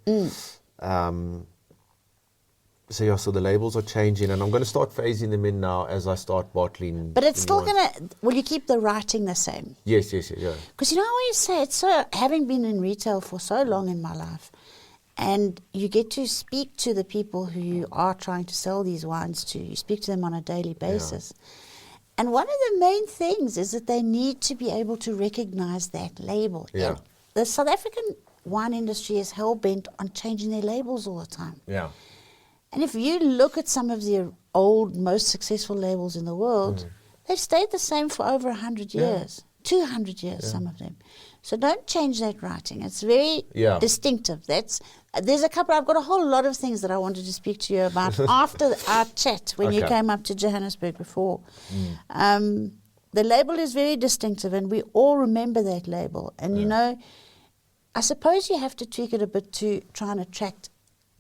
So the labels are changing, and I'm going to start phasing them in now as I start bottling. But it's still going to. Will you keep the writing the same? Yes, yeah. Because I always say it's so. Having been in retail for so long in my life, and you get to speak to the people who you are trying to sell these wines to. You speak to them on a daily basis. Yeah. And one of the main things is that they need to be able to recognize that label. Yeah. And the South African wine industry is hell-bent on changing their labels all the time. Yeah. And if you look at some of the old, most successful labels in the world, they've stayed the same for over 100 years, 200 years, some of them. So don't change that writing. It's very distinctive. There's a couple. I've got a whole lot of things that I wanted to speak to you about after our chat when you came up to Johannesburg before. The label is very distinctive, and we all remember that label. And you know, I suppose you have to tweak it a bit to try and attract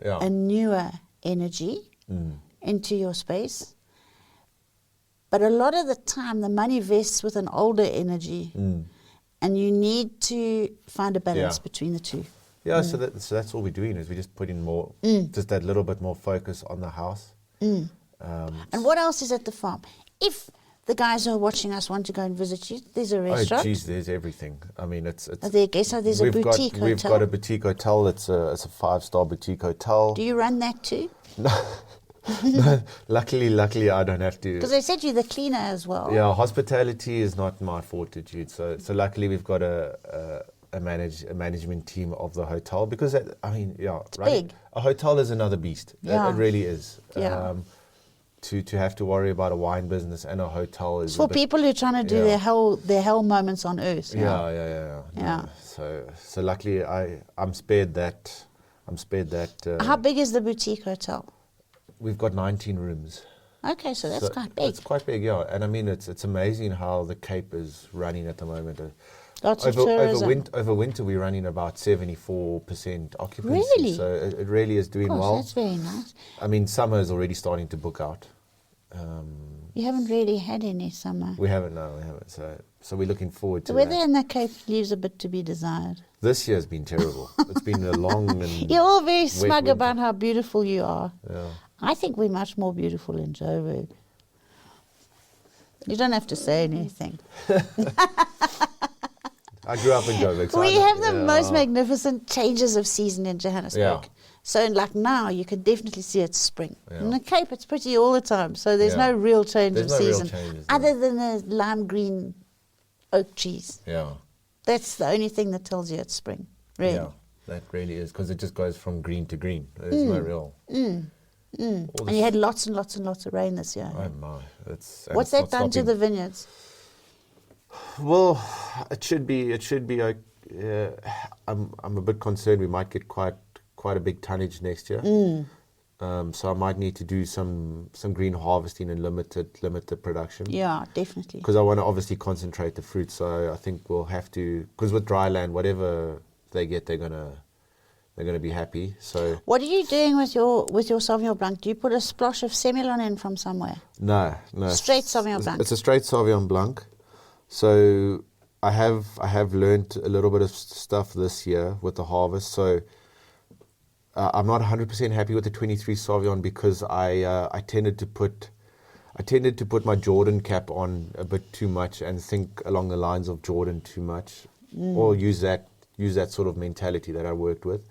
a newer energy into your space. But a lot of the time, the money vests with an older energy, and you need to find a balance between the two. Yeah, so that's all we're doing is we're just putting more, just that little bit more focus on the house. And what else is at the farm? If the guys who are watching us want to go and visit you, there's a restaurant. Oh, geez, there's everything. I mean, it's. There's a boutique hotel. We've got a boutique hotel. It's a 5-star boutique hotel. Do you run that too? No, luckily, I don't have to. Because they said you're the cleaner as well. Yeah, hospitality is not my fortitude. So luckily we've got a management team of the hotel because it's big. A hotel is another beast. Yeah. It really is. Yeah. To have to worry about a wine business and a hotel is for people who are trying to do their hell moments on earth. Yeah. So luckily I'm spared that. How big is the boutique hotel? We've got 19 rooms. Okay, so that's quite big. It's quite big, yeah. And I mean, it's amazing how the Cape is running at the moment. Lots of tourism. Over winter, we're running about 74% occupancy. Really? So it really is doing well. That's very nice. I mean, summer is already starting to book out. You haven't really had any summer. We haven't. So we're looking forward to the weather that. in the Cape leaves a bit to be desired. This year's been terrible. It's been a long and You're all very smug winter. about how beautiful you are. Yeah. I think we're much more beautiful in Joburg. You don't have to say anything. I grew up in Joburg. So We have the most magnificent changes of season in Johannesburg. Yeah. So like now, you can definitely see it's spring. Yeah. In the Cape, it's pretty all the time. So there's no real change of season. Changes, other than the lime green oak trees. Yeah. That's the only thing that tells you it's spring, really. Yeah, that really is, because it just goes from green to green. There's no real... And you had lots and lots and lots of rain this year. Oh my. What's that done to the vineyards? Well, it should be. I'm a bit concerned we might get quite a big tonnage next year. So I might need to do some green harvesting and limited production. Yeah, definitely. Because I want to obviously concentrate the fruit. So I think we'll have to, because with dry land, whatever they get, they're gonna be happy. So what are you doing with your Sauvignon Blanc? Do you put a splash of Semillon in from somewhere? No. Straight Sauvignon Blanc. It's a straight Sauvignon Blanc. So I have learned a little bit of stuff this year with the harvest. So I'm not 100% happy with the 23 Sauvignon because I tended to put my Jordan cap on a bit too much and think along the lines of Jordan too much, or use that sort of mentality that I worked with.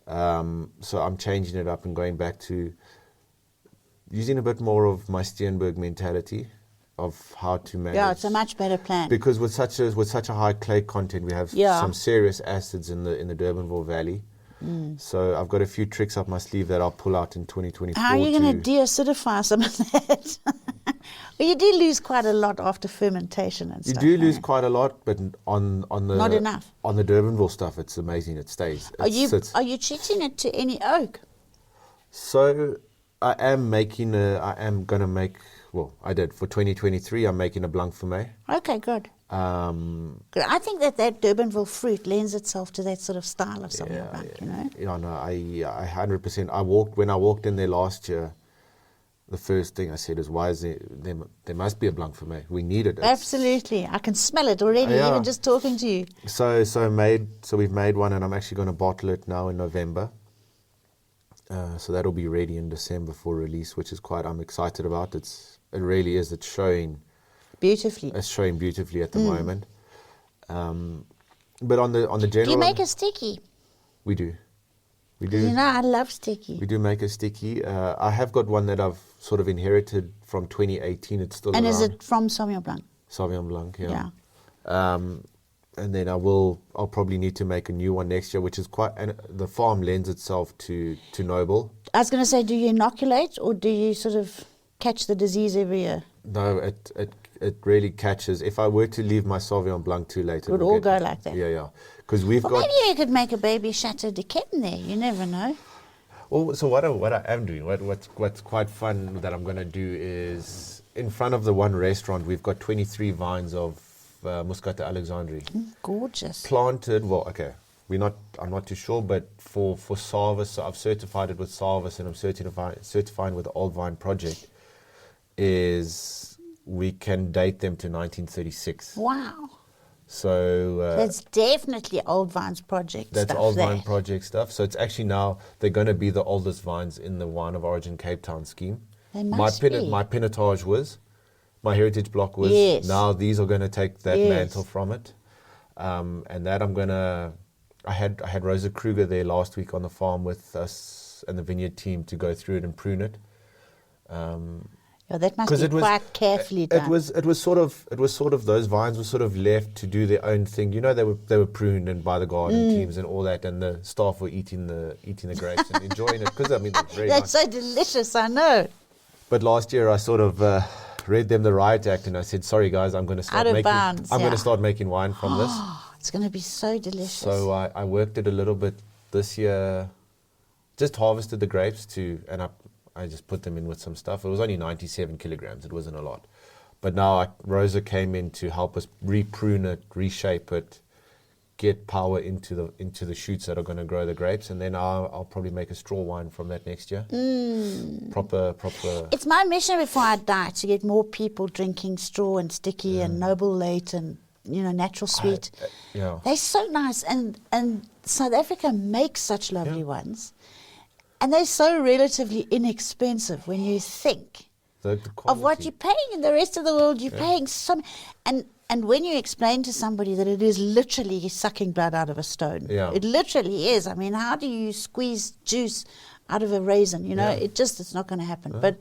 So I'm changing it up and going back to using a bit more of my Steenberg mentality of how to manage. Yeah, it's a much better plan. Because with such a high clay content, we have some serious acids in the Durbanville Valley. So I've got a few tricks up my sleeve that I'll pull out in 2024. How are you going to de-acidify some of that? Well, you do lose quite a lot after fermentation and stuff. You do lose quite a lot, but on the not enough. On the Durbanville stuff, it's amazing. It stays. Are you treating it to any oak? So I am gonna make. Well, I did for 2023. I'm making a Blanc Fumé. Okay, good. Good. I think that Durbanville fruit lends itself to that sort of style of Sauvignon Blanc. You know. Yeah, no, I 100%. When I walked in there last year, the first thing I said is, "Why is there must be a Blanc Fumé? We need it." Absolutely, I can smell it already, even just talking to you. So we've made one, and I'm actually going to bottle it now in November. So that'll be ready in December for release, which is I'm excited about. It really is. It's showing beautifully. It's showing beautifully at the moment. But on the general, do you make a sticky? We do. You know, I love sticky. We do make a sticky. I have got one that I've sort of inherited from 2018. It's still and around. Is it from Sauvignon Blanc? Sauvignon Blanc, yeah. And then I'll probably need to make a new one next year, which is and the farm lends itself to Noble. I was going to say, do you inoculate or do you sort of catch the disease every year? No, it really catches. If I were to leave my Sauvignon Blanc too late, it would all go like that. Yeah. Because maybe you could make a baby Chateau de Quetin there. You never know. Well, so what I am doing, what's quite fun that I'm going to do is in front of the one restaurant, we've got 23 vines of Muscat Alexandrie. Gorgeous. Planted. Well, okay. I'm not too sure, but for Sarvis, so I've certified it with Sarvis, and I'm certifying with the Old Vine Project. Is we can date them to 1936. Wow. So That's definitely Old Vines Project that's stuff. Old there. Vine Project stuff. So it's actually now, they're going to be the oldest vines in the Wine of Origin Cape Town scheme. They must be. My pinotage was, my heritage block was. Yes. Now these are going to take that Yes. mantle from it. And that I'm going to, I had Rosa Kruger there last week on the farm with us and the vineyard team to go through it and prune it. Yeah, that must 'Cause be it was- quite carefully done. It was sort of those vines were sort of left to do their own thing. You know, they were pruned and by the garden teams and all that, and the staff were eating the grapes and enjoying it because I mean it's very That's nice. so delicious, I know. But last year I sort of read them the riot act and I said, sorry guys, I'm going to Out of bounds, I'm going yeah. to start making wine from this. It's going to be so delicious. So I worked it a little bit this year. Just harvested the grapes and I just put them in with some stuff. It was only 97 kilograms. It wasn't a lot. But now Rosa came in to help us re-prune it, reshape it, get power into the shoots that are going to grow the grapes, and then I'll probably make a straw wine from that next year. Proper. It's my mission before I die to get more people drinking straw and sticky and noble late and natural sweet. Yeah. They're so nice, and South Africa makes such lovely ones, and they're so relatively inexpensive when you think The of what quality. you're paying in the rest of the world. You're paying some, and when you explain to somebody that it is literally sucking blood out of a stone, it literally is. I mean, how do you squeeze juice out of a raisin? It's not going to happen. But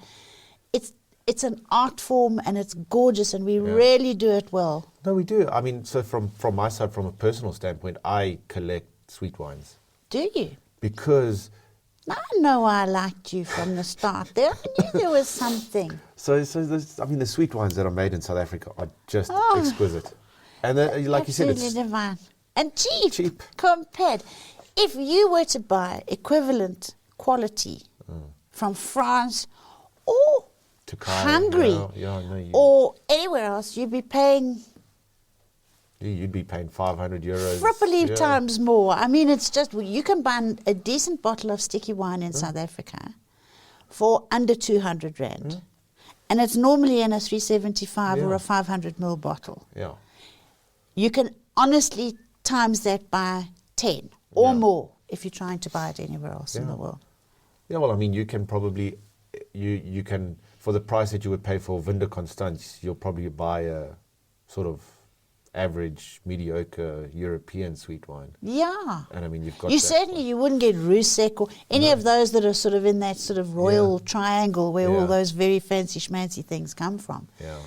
it's an art form and it's gorgeous, and we really do it well. No, we do. I mean, so from my side, from a personal standpoint, I collect sweet wines Do you? because. I know I liked you from the start. I knew there was something. So the sweet wines that are made in South Africa are just exquisite, and like you said, Absolutely it's divine. And cheap. Cheap. Compared. If you were to buy equivalent quality from France or to Kai, Hungary or anywhere else, you'd be paying you'd be paying €500. triple times more. I mean, it's just, you can buy a decent bottle of sticky wine in South Africa for under 200 Rand. And it's normally in a 375 or a 500 ml bottle. Yeah. You can honestly times that by 10 or more if you're trying to buy it anywhere else in the world. Yeah, well, I mean, you can probably, you can, for the price that you would pay for Vinda Constance, you'll probably buy a sort of average, mediocre European sweet wine. Yeah. And I mean, you've got You that certainly, you wouldn't get Rusek or any of those that are sort of in that sort of royal triangle where all those very fancy schmancy things come from. Yeah.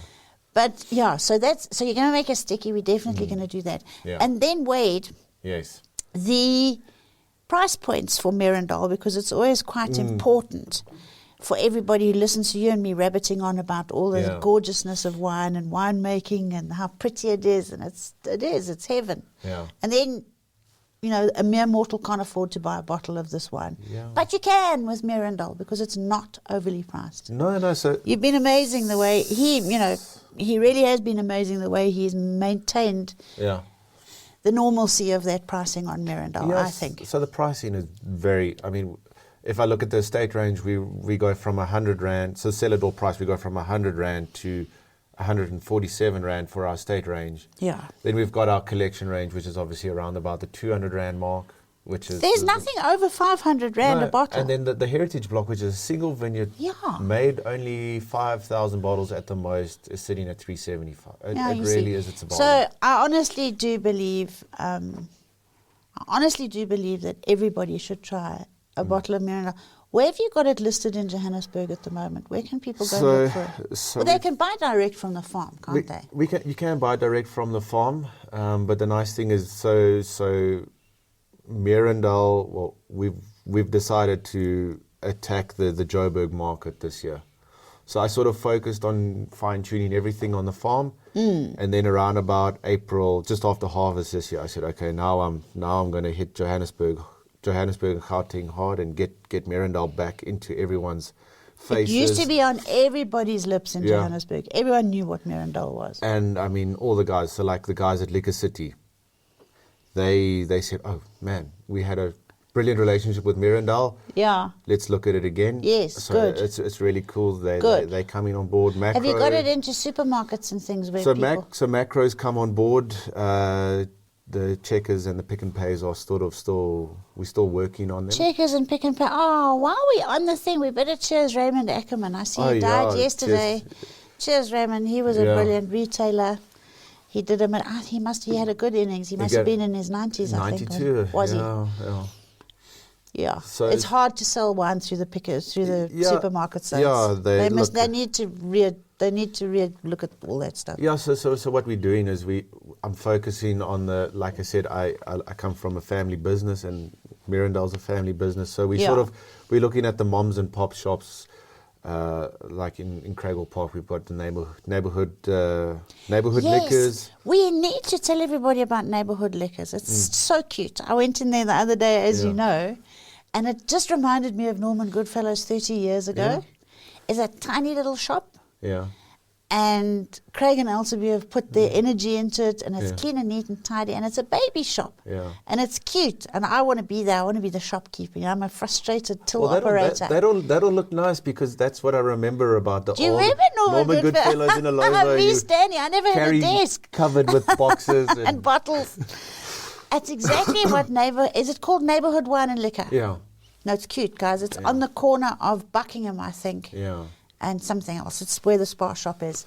But yeah, so you're going to make a sticky. We're definitely going to do that. Yeah. And then Wade, Yes. the price points for Meerendal, because it's always quite important for everybody who listens to you and me rabbiting on about all the gorgeousness of wine and winemaking and how pretty it is, and it's heaven. Yeah. And then, a mere mortal can't afford to buy a bottle of this wine. Yeah. But you can with Meerendal because it's not overly priced. No, so... You've been amazing the way he really has been amazing the way he's maintained the normalcy of that pricing on Meerendal, I think. So the pricing is very, I mean, if I look at the estate range, we go from 100 Rand, so cellar door price, we go from 100 Rand to 147 Rand for our estate range. Yeah. Then we've got our collection range, which is obviously around about the 200 Rand mark, which is... There's nothing over 500 Rand a bottle. And then the heritage block, which is a single vineyard, made only 5,000 bottles at the most, is sitting at 375. It really is, it's a bargain. So I honestly do believe that everybody should try a bottle of Meerendal. Where have you got it listed in Johannesburg at the moment? Where can people go look for it? Well, they can buy direct from the farm, can't they? You can buy direct from the farm, but the nice thing is, so Meerendal, well, we've decided to attack the Joburg market this year. So I sort of focused on fine-tuning everything on the farm, and then around about April, just after harvest this year, I said, okay, now I'm going to hit Johannesburg and Gauteng hard and get Meerendal back into everyone's faces. It used to be on everybody's lips in Johannesburg. Everyone knew what Meerendal was. And I mean, all the guys, so like the guys at Liquor City, they said, oh man, we had a brilliant relationship with Meerendal. Yeah. Let's look at it again. Yes, so good. It's really cool. Good. They're coming on board. Macro. Have you got it into supermarkets and things where people... So Macros come on board. The Checkers and the Pick and Pays are we're still working on them. Checkers and Pick and Pay. Oh, while we're on the thing, we better cheers Raymond Ackerman. I see he died yesterday. Cheers Raymond. He was a brilliant retailer. He did him. He had a good innings. He must have been in his 90s, I think. 92. Was he? Yeah. Yeah. So it's hard to sell wine through the supermarkets. Yeah, they need to look at all that stuff. Yeah, so what we're doing is I'm focusing on like I said, I come from a family business and Meerendal's a family business. So we're looking at the moms and pop shops. Like in Craigle Park, we've got the neighborhood liquors. We need to tell everybody about neighborhood liquors. It's so cute. I went in there the other day, as you know, and it just reminded me of Norman Goodfellow's 30 years ago. Yeah. It's a tiny little shop. Yeah. And Craig and Elsevier have put their energy into it, and it's clean and neat and tidy, and it's a baby shop. Yeah. And it's cute, and I want to be there. I want to be the shopkeeper. I'm a frustrated till operator. That'll look nice because that's what I remember about the Do you remember Norman Goodfellow in a logo? Me standing, I never had a desk. Covered with boxes and bottles. That's exactly what is it called Neighborhood Wine and Liquor? Yeah. No, it's cute, guys. It's on the corner of Buckingham, I think. Yeah. And something else. It's where the Spa shop is.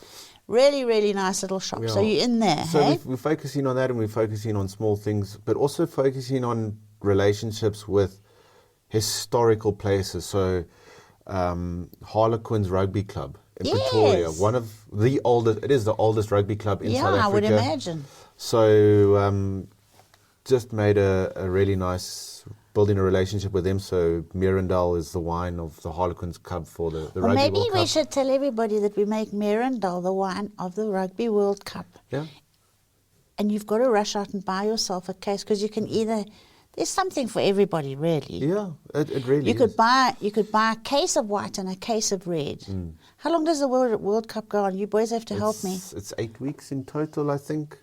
Really, really nice little shop. Yeah. So you're in there, so hey? we're focusing on that, and we're focusing on small things, but also focusing on relationships with historical places. So Harlequins Rugby Club in Pretoria, one of the oldest, it is the oldest rugby club in South Africa. Yeah, I would imagine. So just made a really nice, building a relationship with them. So Meerendal is the wine of the Harlequins Club for the Rugby World Cup. Maybe we should tell everybody that we make Meerendal the wine of the Rugby World Cup. Yeah. And you've got to rush out and buy yourself a case, because you can there's something for everybody, really. Yeah, it really is. You could buy a case of white and a case of red. How long does the World Cup go on? You boys have to help me. It's 8 weeks in total, I think.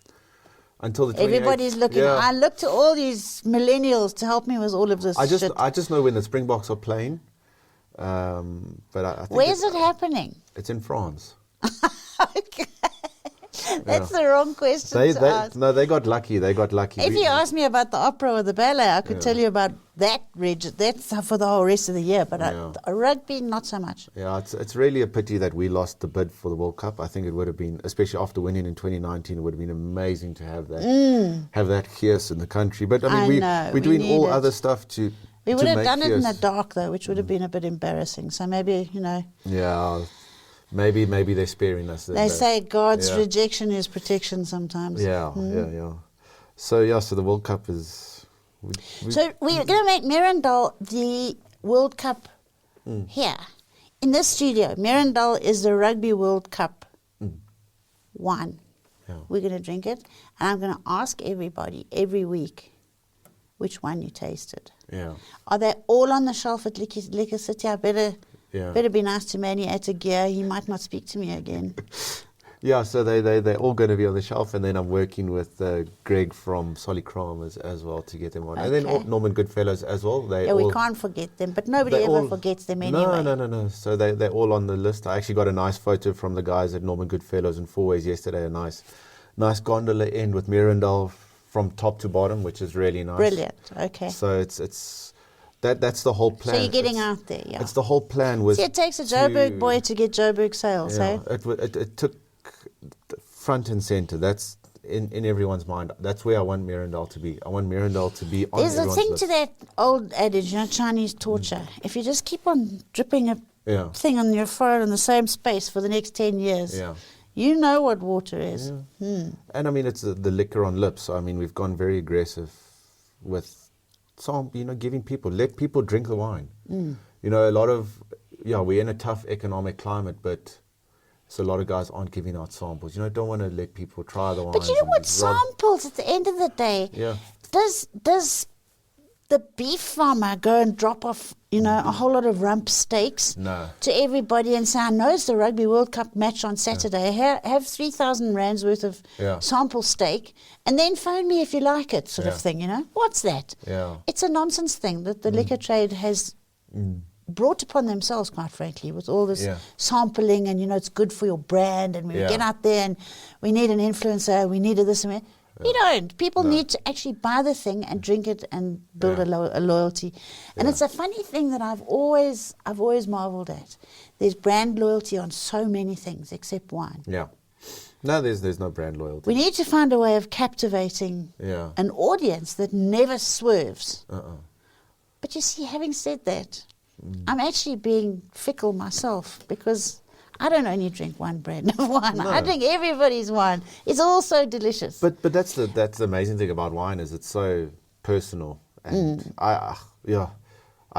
Until the 28th. Everybody's looking. Yeah. I look to all these millennials to help me with all of this shit. I just know when the Springboks are playing. But I think where's it happening? It's in France. Okay. That's the wrong question to ask. No, they got lucky. If you asked me about the opera or the ballet, I could tell you about that region. That's for the whole rest of the year. But rugby, not so much. Yeah, it's really a pity that we lost the bid for the World Cup. I think it would have been, especially after winning in 2019, it would have been amazing to have that here in the country. But I mean, we're doing all other stuff to. We would have done it in the dark though, which would have been a bit embarrassing. So maybe Yeah. Maybe they're sparing us. They say God's rejection is protection sometimes. Yeah. So the World Cup is. So we're going to make Meerendal the World Cup here in this studio. Meerendal is the Rugby World Cup wine. Yeah. We're going to drink it, and I'm going to ask everybody every week which one you tasted. Yeah. Are they all on the shelf at Liquor City? I better be nice to Manny at a gear. He might not speak to me again. Yeah, so they're all going to be on the shelf, and then I'm working with Greg from Solikram as well to get them on. Okay. And then Norman Goodfellows as well. We can't forget them, but nobody ever forgets them anyway. No. So they're all on the list. I actually got a nice photo from the guys at Norman Goodfellows in 4 Ways yesterday, a nice gondola end with Meerendal from top to bottom, which is really nice. Brilliant, okay. So that's the whole plan. So you're getting out there, yeah. It's the whole plan. See, it takes a Joburg boy to get Joburg sales, eh? It took front and center. That's in everyone's mind. That's where I want Meerendal to be. I want Meerendal to be on everyone's list. There's a thing to that old adage, Chinese torture. If you just keep on dripping a thing on your forehead in the same space for the next 10 years, you know what water is. Yeah. And I mean, it's the liquor on lips. So, I mean, we've gone very aggressive with giving people, let people drink the wine. A lot of, we're in a tough economic climate, but so a lot of guys aren't giving out samples. Don't want to let people try the wine. But you know what, samples at the end of the day, does the beef farmer go and drop off, a whole lot of rump steaks to everybody and say, I know it's the Rugby World Cup match on Saturday. Have 3,000 rands worth of sample steak and then phone me if you like it, sort of thing, What's that? Yeah. It's a nonsense thing that the liquor trade has brought upon themselves, quite frankly, with all this sampling and, it's good for your brand and we get out there and we need an influencer, we need this and that. You don't. People need to actually buy the thing and drink it and build a loyalty. And it's a funny thing that I've always marveled at. There's brand loyalty on so many things except wine. Yeah. No, there's no brand loyalty. We need to find a way of captivating an audience that never swerves. But you see, having said that, I'm actually being fickle myself because I don't only drink one brand of wine. No. I drink everybody's wine. It's all so delicious. But that's the amazing thing about wine is it's so personal. And I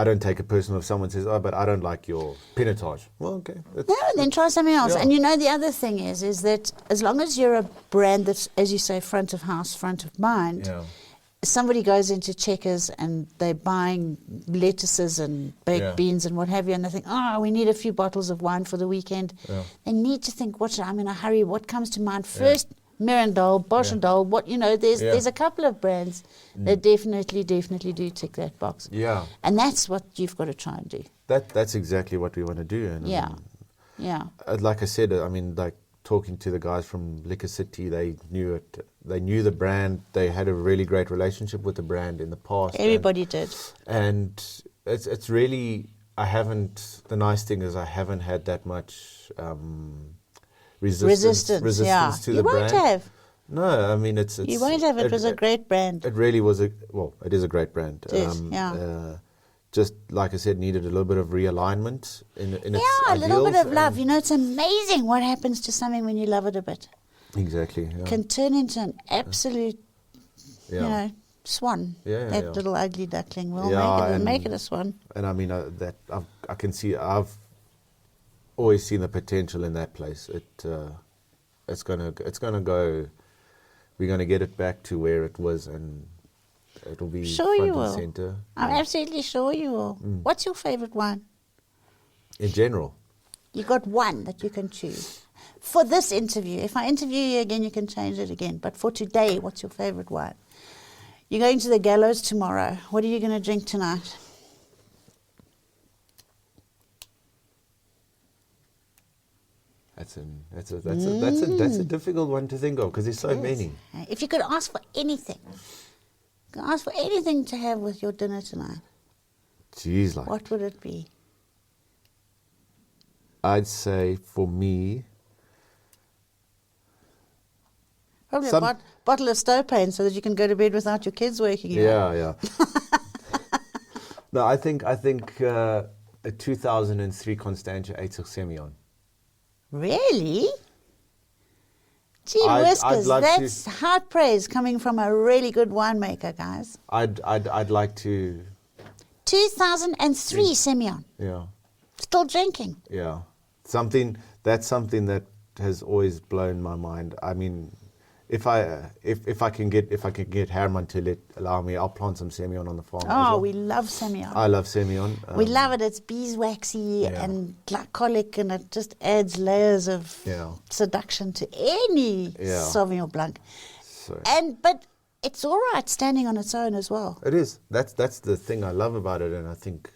don't take it personal if someone says, "Oh, but I don't like your Pinotage." Well, okay. Then try something else. Yeah. And the other thing is that as long as you're a brand that's, as you say, front of house, front of mind. Yeah. Somebody goes into Checkers and they're buying lettuces and baked beans and what have you, and they think, we need a few bottles of wine for the weekend. Yeah. They need to think, I'm in a hurry. What comes to mind first? Meerendal, Boschendal, there's a couple of brands that definitely do tick that box. Yeah. And that's what you've got to try and do. That's exactly what we want to do. And like I said, talking to the guys from Liquor City, they knew it. They knew the brand. They had a really great relationship with the brand in the past. Everybody did. And it's really, the nice thing is I haven't had that much resistance to the brand. You won't have. No, it's you won't have. It was a great brand. It really was it is a great brand. It is, just like I said, needed a little bit of realignment in its ideals. A little bit of love. It's amazing what happens to something when you love it a bit. Exactly. Yeah. Can turn into an absolute, swan. That little ugly duckling. We'll make it a swan. And I can see. I've always seen the potential in that place. It's gonna go. We're gonna get it back to where it was and. It'll be front and center. I'm absolutely sure you will. What's your favorite wine? In general? You got one that you can choose. For this interview, if I interview you again, you can change it again. But for today, what's your favorite wine? You're going to the gallows tomorrow. What are you going to drink tonight? That's a difficult one to think of because there's so many. If you could ask for anything. Ask for anything to have with your dinner tonight. Jeez, what would it be? I'd say for me, probably a bottle of Stopain so that you can go to bed without your kids waking you up. Yeah. No, I think a 2003 Constantia 8 Semillon. Really? Gee whiskers, that's high praise coming from a really good winemaker, guys. I'd like to. 2003 Semillon. Yeah. Still drinking. Yeah. That's something that has always blown my mind. If I can get Herman to allow me, I'll plant some Semillon on the farm. Oh, we love Semillon. I love Semillon. We love it. It's beeswaxy and glycolic, and it just adds layers of seduction to any Sauvignon Blanc. But it's all right standing on its own as well. It is. That's the thing I love about it, and I think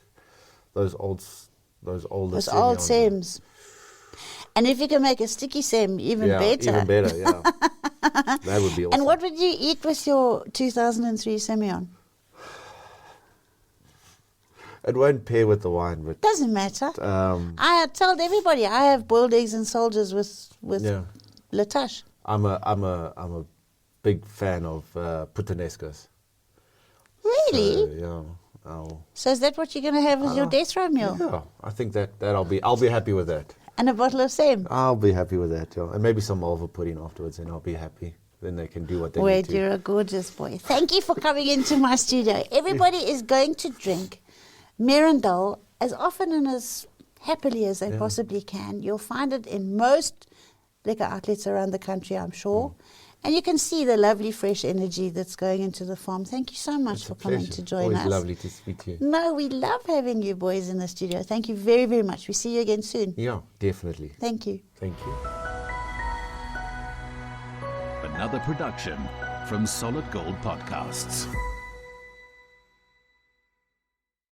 those old Sems. And if you can make a sticky Sem, even better. Even better, yeah. That would be awesome. And what would you eat with your 2003 Semillon? It won't pair with the wine, but doesn't matter. I told everybody I have boiled eggs and soldiers with Latache. I'm a big fan of puttanescas. Really? So, so is that what you're going to have with your death row meal? Yeah, I think that I'll be happy with that. And a bottle of Sem. I'll be happy with that, yeah. And maybe some malva pudding afterwards, and I'll be happy. Then they can do what they need to. You're a gorgeous boy. Thank you for coming into my studio. Everybody is going to drink Meerendal as often and as happily as they possibly can. You'll find it in most liquor outlets around the country, I'm sure. And you can see the lovely fresh energy that's going into the farm. Thank you so much It's for a coming pleasure. to join Always us. lovely to speak to you. No, we love having you boys in the studio. Thank you very, very much. We see you again soon. Yeah, definitely. Thank you. Thank you. Another production from Solid Gold Podcasts.